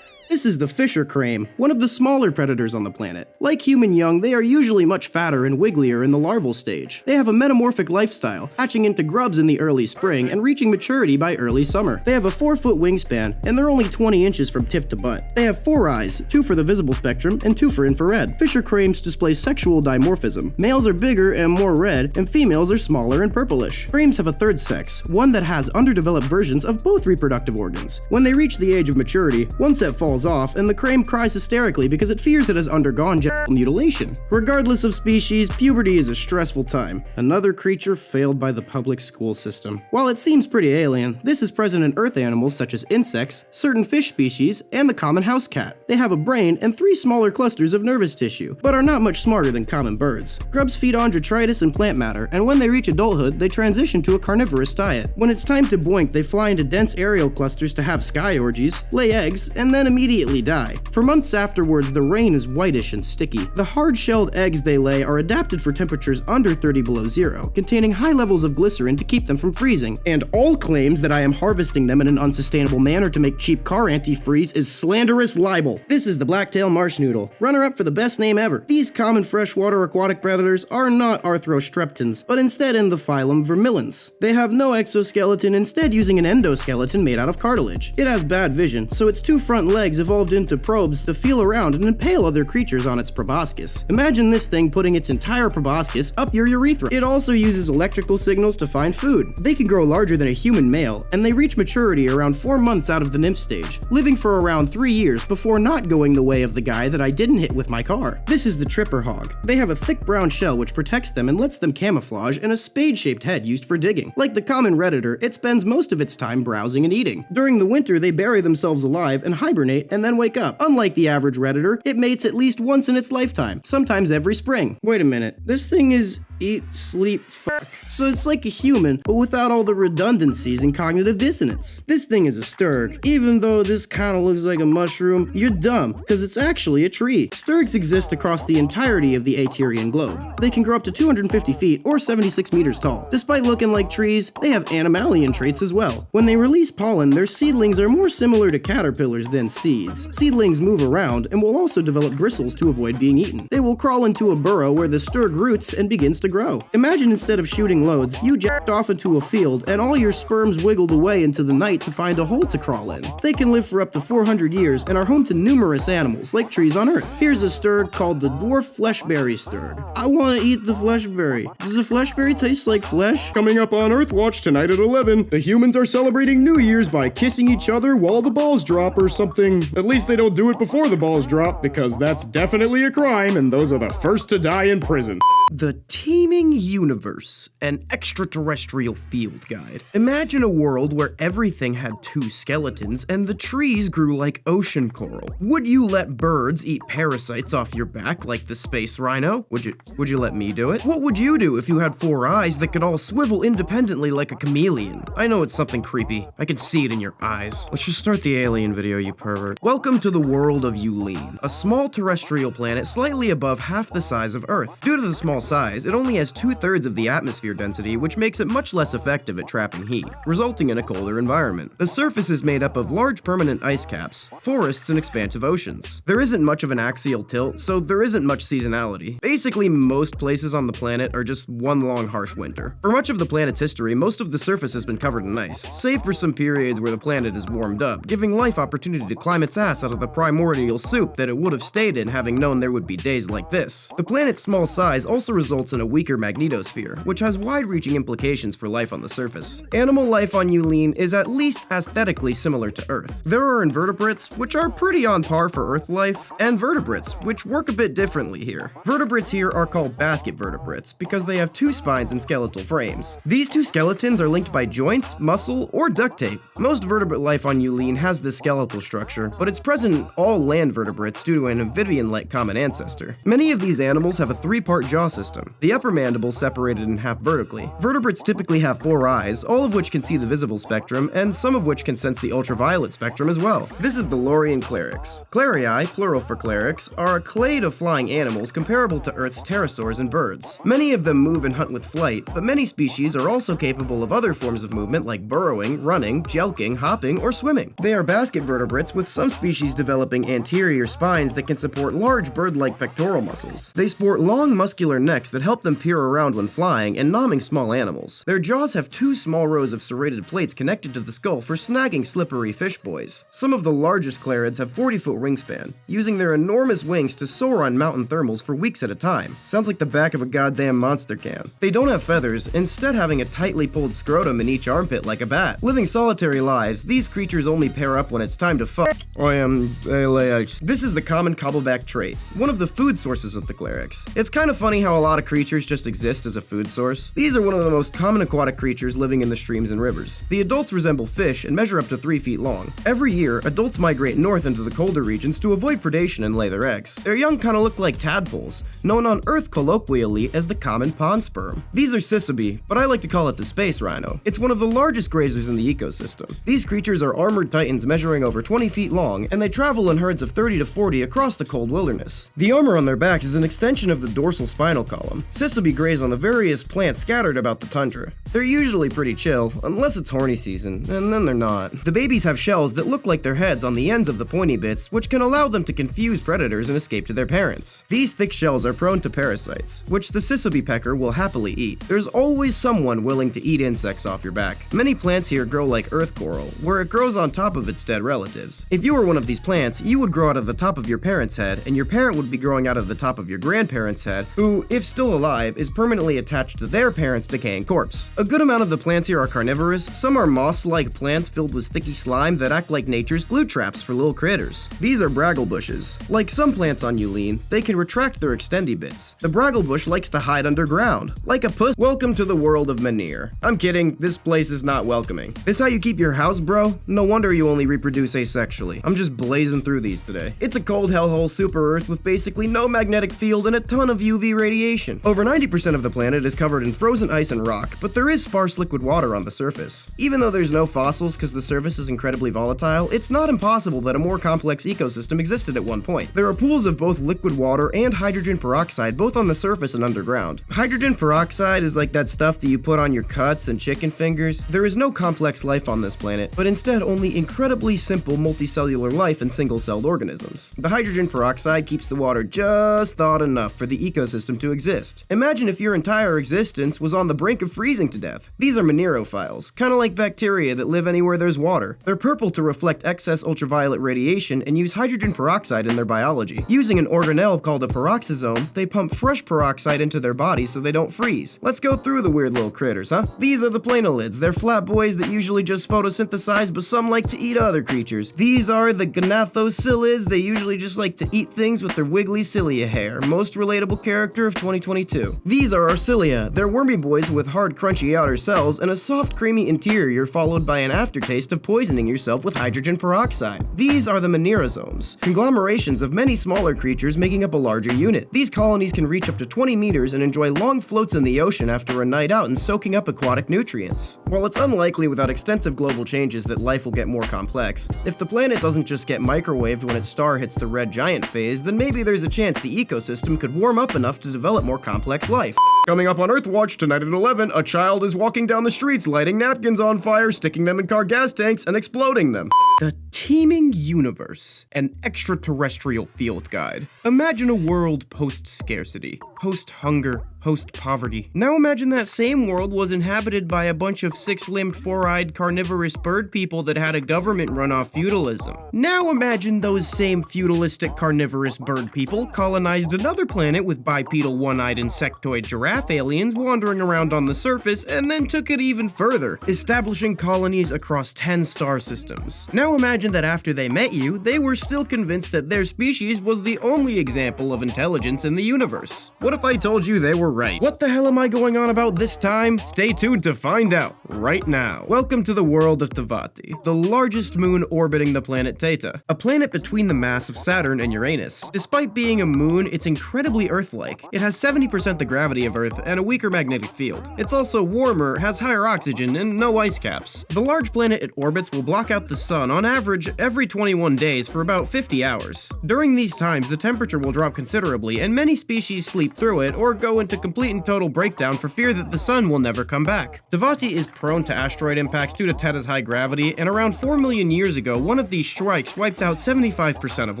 This is the fisher crane, one of the smaller predators on the planet. Like human young, they are usually much fatter and wigglier in the larval stage. They have a metamorphic lifestyle, hatching into grubs in the early spring and reaching maturity by early summer. They have a 4-foot wingspan, and they're only 20 inches from tip to butt. They have 4 eyes, 2 for the visible spectrum and 2 for infrared. Fisher cranes display sexual dimorphism. Males are bigger and more red, and females are smaller and purplish. Cranes have a third sex, one that has underdeveloped versions of both reproductive organs. When they reach the age of maturity, one set falls off, and the crane cries hysterically because it fears it has undergone genital mutilation. Regardless of species, puberty is a stressful time. Another creature failed by the public school system. While it seems pretty alien, this is present in earth animals such as insects, certain fish species, and the common house cat. They have a brain and 3 smaller clusters of nervous tissue, but are not much smarter than common birds. Grubs feed on detritus and plant matter, and when they reach adulthood, they transition to a carnivorous diet. When it's time to boink, they fly into dense aerial clusters to have sky orgies, lay eggs, and then immediately die. For months afterwards, the rain is whitish and sticky. The hard-shelled eggs they lay are adapted for temperatures under 30 below zero, containing high levels of glycerin to keep them from freezing. And all claims that I am harvesting them in an unsustainable manner to make cheap car antifreeze is slanderous libel. This is the blacktail marsh noodle, runner-up for the best name ever. These common freshwater aquatic predators are not arthrostreptans, but instead in the phylum Vermillions. They have no exoskeleton, instead using an endoskeleton made out of cartilage. It has bad vision, so its 2 front legs evolved into probes to feel around and impale other creatures on its proboscis. Imagine this thing putting its entire proboscis up your urethra. It also uses electrical signals to find food. They can grow larger than a human male, and they reach maturity around 4 months out of the nymph stage, living for around 3 years before not going the way of the guy that I didn't hit with my car. This is the tripper hog. They have a thick brown shell which protects them and lets them camouflage, and a spade-shaped head used for digging. Like the common redditor, it spends most of its time browsing and eating. During the winter, they bury themselves alive and hibernate and then wake up. Unlike the average redditor, it mates at least once in its lifetime, sometimes every spring. Wait a minute, this thing is eat, sleep, fuck. So it's like a human, but without all the redundancies and cognitive dissonance. This thing is a sturg. Even though this kinda looks like a mushroom, you're dumb, because it's actually a tree. Sturgs exist across the entirety of the Aterian globe. They can grow up to 250 feet or 76 meters tall. Despite looking like trees, they have animalian traits as well. When they release pollen, their seedlings are more similar to caterpillars than seeds. Seedlings move around and will also develop bristles to avoid being eaten. They will crawl into a burrow where the sturg roots and begins to grow. Imagine instead of shooting loads, you jacked off into a field and all your sperms wiggled away into the night to find a hole to crawl in. They can live for up to 400 years and are home to numerous animals, like trees on Earth. Here's a sturg called the dwarf fleshberry sturg. I want to eat the fleshberry. Does the fleshberry taste like flesh? Coming up on Earthwatch tonight at 11, the humans are celebrating New Year's by kissing each other while the balls drop or something. At least they don't do it before the balls drop, because that's definitely a crime, and those are the first to die in prison. The Teeming Universe, an extraterrestrial field guide. Imagine a world where everything had 2 skeletons and the trees grew like ocean coral. Would you let birds eat parasites off your back like the space rhino? Would you let me do it? What would you do if you had 4 eyes that could all swivel independently like a chameleon? I know it's something creepy. I can see it in your eyes. Let's just start the alien video, you pervert. Welcome to the world of Yulin, a small terrestrial planet slightly above half the size of Earth. Due to the small size, it only has 2/3 of the atmosphere density, which makes it much less effective at trapping heat, resulting in a colder environment. The surface is made up of large permanent ice caps, forests, and expansive oceans. There isn't much of an axial tilt, so there isn't much seasonality. Basically, most places on the planet are just one long harsh winter. For much of the planet's history, most of the surface has been covered in ice, save for some periods where the planet is warmed up, giving life opportunity to climb its ass out of the primordial soup that it would have stayed in having known there would be days like this. The planet's small size also results in a weaker magnetosphere, which has wide-reaching implications for life on the surface. Animal life on Yulin is at least aesthetically similar to Earth. There are invertebrates, which are pretty on par for Earth life, and vertebrates, which work a bit differently here. Vertebrates here are called basket vertebrates because they have 2 spines and skeletal frames. These 2 skeletons are linked by joints, muscle, or duct tape. Most vertebrate life on Yulin has this skeletal structure, but it's present in all land vertebrates due to an amphibian-like common ancestor. Many of these animals have a 3-part jaw system. The upper upper mandible separated in half vertically. Vertebrates typically have 4 eyes, all of which can see the visible spectrum, and some of which can sense the ultraviolet spectrum as well. This is the Lorian Clerics. Clarii, plural for clerics, are a clade of flying animals comparable to Earth's pterosaurs and birds. Many of them move and hunt with flight, but many species are also capable of other forms of movement like burrowing, running, jelqing, hopping, or swimming. They are basket vertebrates, with some species developing anterior spines that can support large bird-like pectoral muscles. They sport long muscular necks that help them peer around when flying and nomming small animals. Their jaws have 2 small rows of serrated plates connected to the skull for snagging slippery fish boys. Some of the largest clarids have 40-foot wingspan, using their enormous wings to soar on mountain thermals for weeks at a time. Sounds like the back of a goddamn monster can. They don't have feathers, instead having a tightly pulled scrotum in each armpit like a bat. Living solitary lives, these creatures only pair up when it's time to fuck. This is the common cobbleback trait, one of the food sources of the clerics. It's kind of funny how a lot of creatures just exist as a food source. These are one of the most common aquatic creatures living in the streams and rivers. The adults resemble fish and measure up to 3 feet long. Every year, adults migrate north into the colder regions to avoid predation and lay their eggs. Their young kind of look like tadpoles, known on Earth colloquially as the common pond sperm. These are Cisabi, but I like to call it the space rhino. It's one of the largest grazers in the ecosystem. These creatures are armored titans measuring over 20 feet long, and they travel in herds of 30 to 40 across the cold wilderness. The armor on their backs is an extension of the dorsal spinal column. Cisabi graze on the various plants scattered about the tundra. They're usually pretty chill, unless it's horny season, and then they're not. The babies have shells that look like their heads on the ends of the pointy bits, which can allow them to confuse predators and escape to their parents. These thick shells are prone to parasites, which the Cisabi pecker will happily eat. There's always someone willing to eat insects off your back. Many plants here grow like earth coral, where it grows on top of its dead relatives. If you were one of these plants, you would grow out of the top of your parent's head, and your parent would be growing out of the top of your grandparent's head, who, if still alive, is permanently attached to their parent's decaying corpse. A good amount of the plants here are carnivorous. Some are moss-like plants filled with sticky slime that act like nature's glue traps for little critters. These are bragglebushes. Like some plants on Yulin, they can retract their extendy bits. The bragglebush likes to hide underground, like a puss. Welcome to the world of Manir. I'm kidding, this place is not welcoming. This how you keep your house, bro? No wonder you only reproduce asexually. I'm just blazing through these today. It's a cold hellhole super Earth with basically no magnetic field and a ton of UV radiation. Over 90% of the planet is covered in frozen ice and rock, but there is sparse liquid water on the surface. Even though there's no fossils because the surface is incredibly volatile, it's not impossible that a more complex ecosystem existed at one point. There are pools of both liquid water and hydrogen peroxide both on the surface and underground. Hydrogen peroxide is like that stuff that you put on your cuts and chicken fingers. There is no complex life on this planet, but instead only incredibly simple multicellular life in single-celled organisms. The hydrogen peroxide keeps the water just thawed enough for the ecosystem to exist. Imagine if your entire existence was on the brink of freezing to death. These are minerophiles, kind of like bacteria that live anywhere there's water. They're purple to reflect excess ultraviolet radiation and use hydrogen peroxide in their biology. Using an organelle called a peroxisome, they pump fresh peroxide into their bodies so they don't freeze. Let's go through the weird little critters, huh? These are the planolids. They're flat boys that usually just photosynthesize, but some like to eat other creatures. These are the gnathocylids. They usually just like to eat things with their wiggly cilia hair. Most relatable character of 2022. These are our cilia. They're wormy boys with hard, crunchy outer cells and a soft, creamy interior followed by an aftertaste of poisoning yourself with hydrogen peroxide. These are the Manirazomes, conglomerations of many smaller creatures making up a larger unit. These colonies can reach up to 20 meters and enjoy long floats in the ocean after a night out and soaking up aquatic nutrients. While it's unlikely without extensive global changes that life will get more complex, if the planet doesn't just get microwaved when its star hits the red giant phase, then maybe there's a chance the ecosystem could warm up enough to develop more complex life. Coming up on Earthwatch tonight at 11, a child is walking down the streets lighting napkins on fire, sticking them in car gas tanks, and exploding them. The Teeming Universe, an extraterrestrial field guide. Imagine a world post-scarcity, post-hunger, post-poverty. Now imagine that same world was inhabited by a bunch of six-limbed, four-eyed, carnivorous bird people that had a government run off feudalism. Now imagine those same feudalistic, carnivorous bird people colonized another planet with bipedal, one-eyed, insectoid giraffe aliens wandering around on the surface, and then took it even further, establishing colonies across 10 star systems. Now imagine Imagine that after they met you, they were still convinced that their species was the only example of intelligence in the universe. What if I told you they were right? What the hell am I going on about this time? Stay tuned to find out right now. Welcome to the world of Tavati, the largest moon orbiting the planet Theta, a planet between the mass of Saturn and Uranus. Despite being a moon, it's incredibly Earth-like. It has 70% the gravity of Earth and a weaker magnetic field. It's also warmer, has higher oxygen, and no ice caps. The large planet it orbits will block out the sun on average every 21 days for about 50 hours. During these times, the temperature will drop considerably, and many species sleep through it or go into complete and total breakdown for fear that the sun will never come back. Tavati is prone to asteroid impacts due to Theta's high gravity, and around 4 million years ago, one of these strikes wiped out 75% of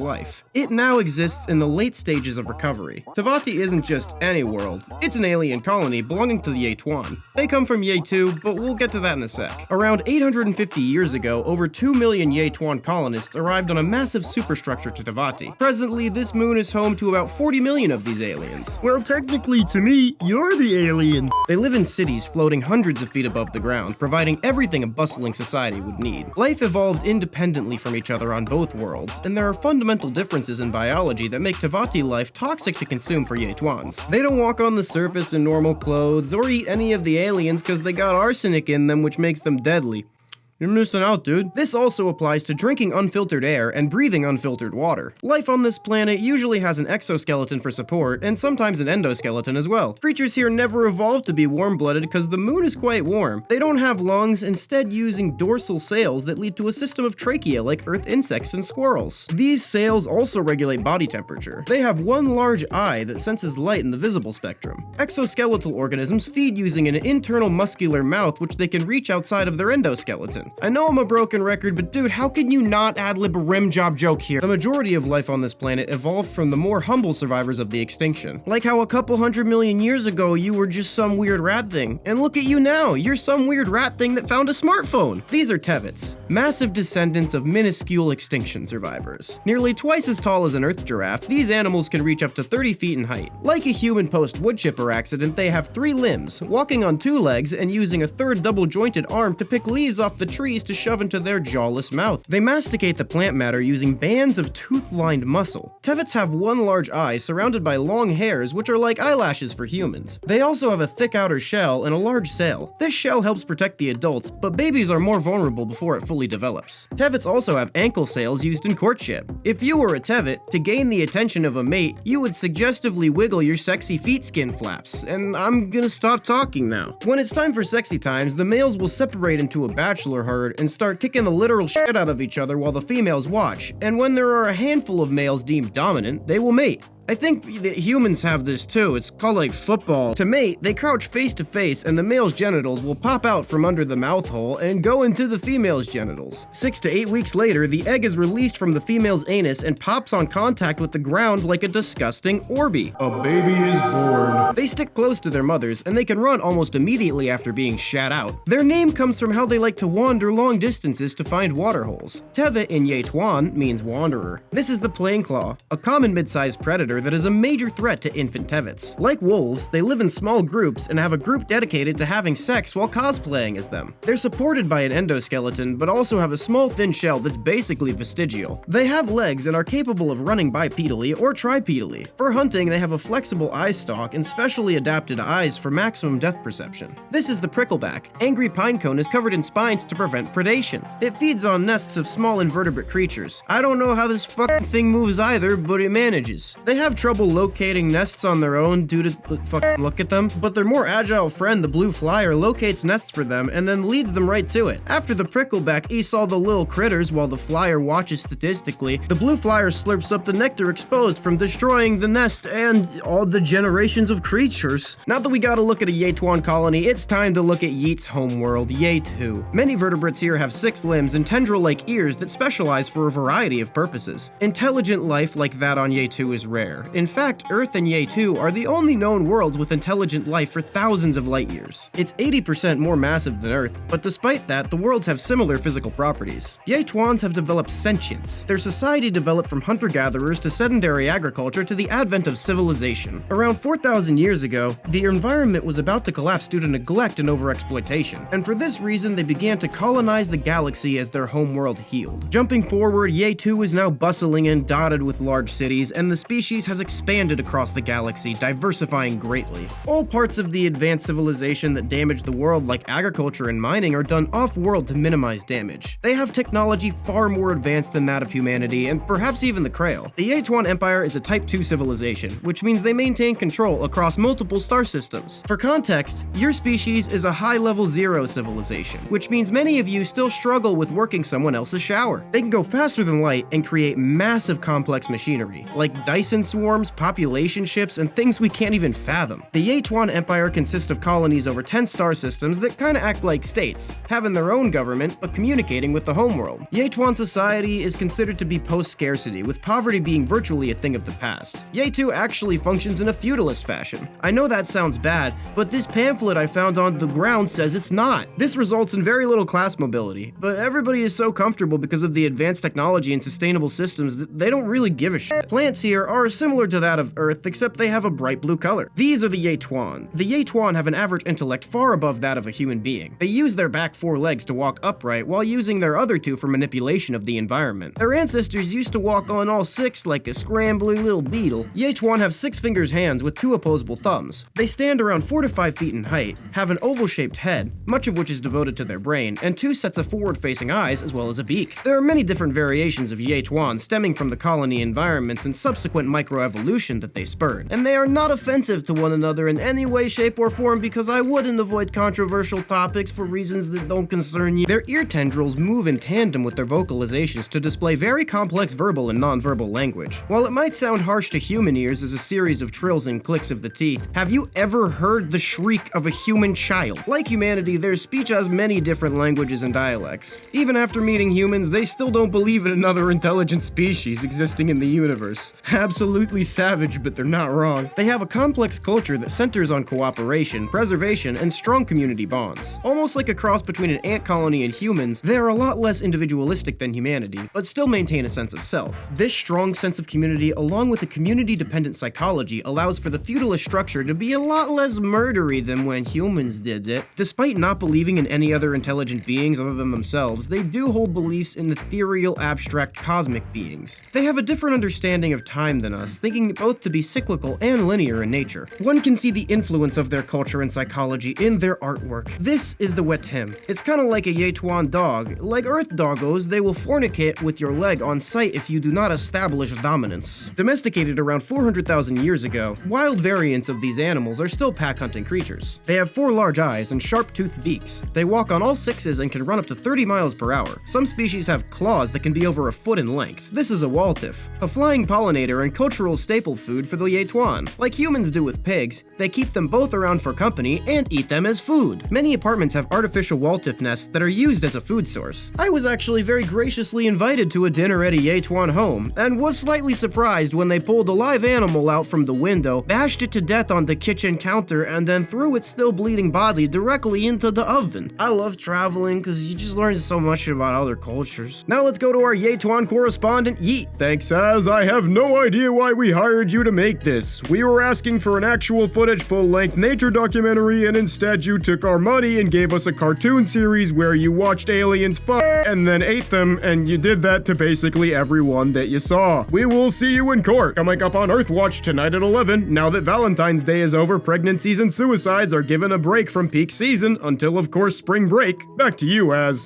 life. It now exists in the late stages of recovery. Tavati isn't just any world, it's an alien colony belonging to the Yetuan. They come from Yetu, but we'll get to that in a sec. Around 850 years ago, over 2 million Yetuan colonists arrived on a massive superstructure to Tavati. Presently, this moon is home to about 40 million of these aliens. Well, technically, to me, you're the alien. They live in cities floating hundreds of feet above the ground, providing everything a bustling society would need. Life evolved independently from each other on both worlds, and there are fundamental differences in biology that make Tavati life toxic to consume for Yetuans. They don't walk on the surface in normal clothes or eat any of the aliens because they got arsenic in them, which makes them deadly. You're missing out, dude. This also applies to drinking unfiltered air and breathing unfiltered water. Life on this planet usually has an exoskeleton for support, and sometimes an endoskeleton as well. Creatures here never evolved to be warm-blooded because the moon is quite warm. They don't have lungs, instead using dorsal sails that lead to a system of trachea like Earth insects and squirrels. These sails also regulate body temperature. They have one large eye that senses light in the visible spectrum. Exoskeletal organisms feed using an internal muscular mouth which they can reach outside of their endoskeleton. I know I'm a broken record, but dude, how can you not ad-lib a rim job joke here? The majority of life on this planet evolved from the more humble survivors of the extinction. Like how a couple 100 million years ago you were just some weird rat thing. And look at you now, you're some weird rat thing that found a smartphone. These are tevets, massive descendants of minuscule extinction survivors. Nearly twice as tall as an earth giraffe, these animals can reach up to 30 feet in height. Like a human post-wood chipper accident, they have 3 limbs, walking on 2 legs and using a 3rd double-jointed arm to pick leaves off the trees to shove into their jawless mouth. They masticate the plant matter using bands of tooth-lined muscle. Tevets have one large eye surrounded by long hairs which are like eyelashes for humans. They also have a thick outer shell and a large sail. This shell helps protect the adults, but babies are more vulnerable before it fully develops. Tevets also have ankle sails used in courtship. If you were a tevet, to gain the attention of a mate, you would suggestively wiggle your sexy feet skin flaps, and I'm gonna stop talking now. When it's time for sexy times, the males will separate into a bachelor herd and start kicking the literal shit out of each other while the females watch, and when there are a handful of males deemed dominant, they will mate. I think that humans have this too. It's called like football. To mate, they crouch face to face and the male's genitals will pop out from under the mouth hole and go into the female's genitals. 6 to 8 weeks later, the egg is released from the female's anus and pops on contact with the ground like a disgusting Orby. A baby is born. They stick close to their mothers and they can run almost immediately after being shat out. Their name comes from how they like to wander long distances to find water holes. Tevet in Yetuan means wanderer. This is the plainclaw, a common mid-sized predator that is a major threat to infant tevets. Like wolves, they live in small groups and have a group dedicated to having sex while cosplaying as them. They're supported by an endoskeleton, but also have a small thin shell that's basically vestigial. They have legs and are capable of running bipedally or tripedally. For hunting, they have a flexible eye stalk and specially adapted eyes for maximum depth perception. This is the prickleback. Angry pinecone is covered in spines to prevent predation. It feeds on nests of small invertebrate creatures. I don't know how this fucking thing moves either, but it manages. They have trouble locating nests on their own due to fucking look at them, but their more agile friend, the blue flyer, locates nests for them and then leads them right to it. After the prickleback eats all the little critters while the flyer watches statistically, the blue flyer slurps up the nectar exposed from destroying the nest and all the generations of creatures. Now that we gotta look at a Yetuan colony, it's time to look at Yeet's homeworld, Yetu. Many vertebrates here have 6 limbs and tendril-like ears that specialize for a variety of purposes. Intelligent life like that on Yetu is rare. Empire. In fact, Earth and Ye2 are the only known worlds with intelligent life for thousands of light years. It's 80% more massive than Earth, but despite that, the worlds have similar physical properties. Ye2ans have developed sentience. Their society developed from hunter-gatherers to sedentary agriculture to the advent of civilization. Around 4,000 years ago, the environment was about to collapse due to neglect and overexploitation, and for this reason they began to colonize the galaxy as their homeworld healed. Jumping forward, Ye2 is now bustling and dotted with large cities, and the species has expanded across the galaxy, diversifying greatly. All parts of the advanced civilization that damage the world, like agriculture and mining, are done off-world to minimize damage. They have technology far more advanced than that of humanity, and perhaps even the Krail. The Ye2an Empire is a Type 2 civilization, which means they maintain control across multiple star systems. For context, your species is a high-level 0 civilization, which means many of you still struggle with working someone else's shower. They can go faster than light and create massive complex machinery, like Dyson swarms, population ships, and things we can't even fathom. The Ye2an Empire consists of colonies over 10 star systems that kinda act like states, having their own government but communicating with the homeworld. Ye2an society is considered to be post-scarcity, with poverty being virtually a thing of the past. Ye2 actually functions in a feudalist fashion. I know that sounds bad, but this pamphlet I found on the ground says it's not. This results in very little class mobility, but everybody is so comfortable because of the advanced technology and sustainable systems that they don't really give a shit. Plants here are similar to that of Earth, except they have a bright blue color. These are the Ye2an. The Ye2an have an average intellect far above that of a human being. They use their back 4 legs to walk upright while using their other 2 for manipulation of the environment. Their ancestors used to walk on all 6 like a scrambling little beetle. Ye2an have 6 fingers hands with 2 opposable thumbs. They stand around 4 to 5 feet in height, have an oval-shaped head, much of which is devoted to their brain, and 2 sets of forward-facing eyes as well as a beak. There are many different variations of Ye2an stemming from the colony environments and subsequent microevolution that they spurred, and they are not offensive to one another in any way, shape, or form because I wouldn't avoid controversial topics for reasons that don't concern you. Their ear tendrils move in tandem with their vocalizations to display very complex verbal and nonverbal language. While it might sound harsh to human ears as a series of trills and clicks of the teeth, have you ever heard the shriek of a human child? Like humanity, their speech has many different languages and dialects. Even after meeting humans, they still don't believe in another intelligent species existing in the universe. Absolutely savage, but they're not wrong. They have a complex culture that centers on cooperation, preservation, and strong community bonds. Almost like a cross between an ant colony and humans, they are a lot less individualistic than humanity, but still maintain a sense of self. This strong sense of community, along with a community-dependent psychology, allows for the feudalist structure to be a lot less murdery than when humans did it. Despite not believing in any other intelligent beings other than themselves, they do hold beliefs in ethereal, abstract, cosmic beings. They have a different understanding of time than us, thinking it both to be cyclical and linear in nature. One can see the influence of their culture and psychology in their artwork. This is the Wetim. It's kind of like a Ye2an dog. Like Earth doggos, they will fornicate with your leg on sight if you do not establish dominance. Domesticated around 400,000 years ago, wild variants of these animals are still pack-hunting creatures. They have 4 large eyes and sharp-toothed beaks. They walk on all 6s and can run up to 30 miles per hour. Some species have claws that can be over a foot in length. This is a walltiff, a flying pollinator and cultural staple food for the Ye2an. Like humans do with pigs, they keep them both around for company and eat them as food. Many apartments have artificial walltiff nests that are used as a food source. I was actually very graciously invited to a dinner at a Ye2an home, and was slightly surprised when they pulled a live animal out from the window, bashed it to death on the kitchen counter, and then threw its still bleeding body directly into the oven. I love traveling because you just learn so much about other cultures. Now let's go to our Ye2an correspondent, Yeet. Thanks, Az. I have no idea why we hired you to make this. We were asking for an actual footage full-length nature documentary, and instead you took our money and gave us a cartoon series where you watched aliens fuck and then ate them, and you did that to basically everyone that you saw. We will see you in court. Coming up on Earthwatch tonight at 11, now that Valentine's Day is over, pregnancies and suicides are given a break from peak season until, of course, spring break. Back to you, Az.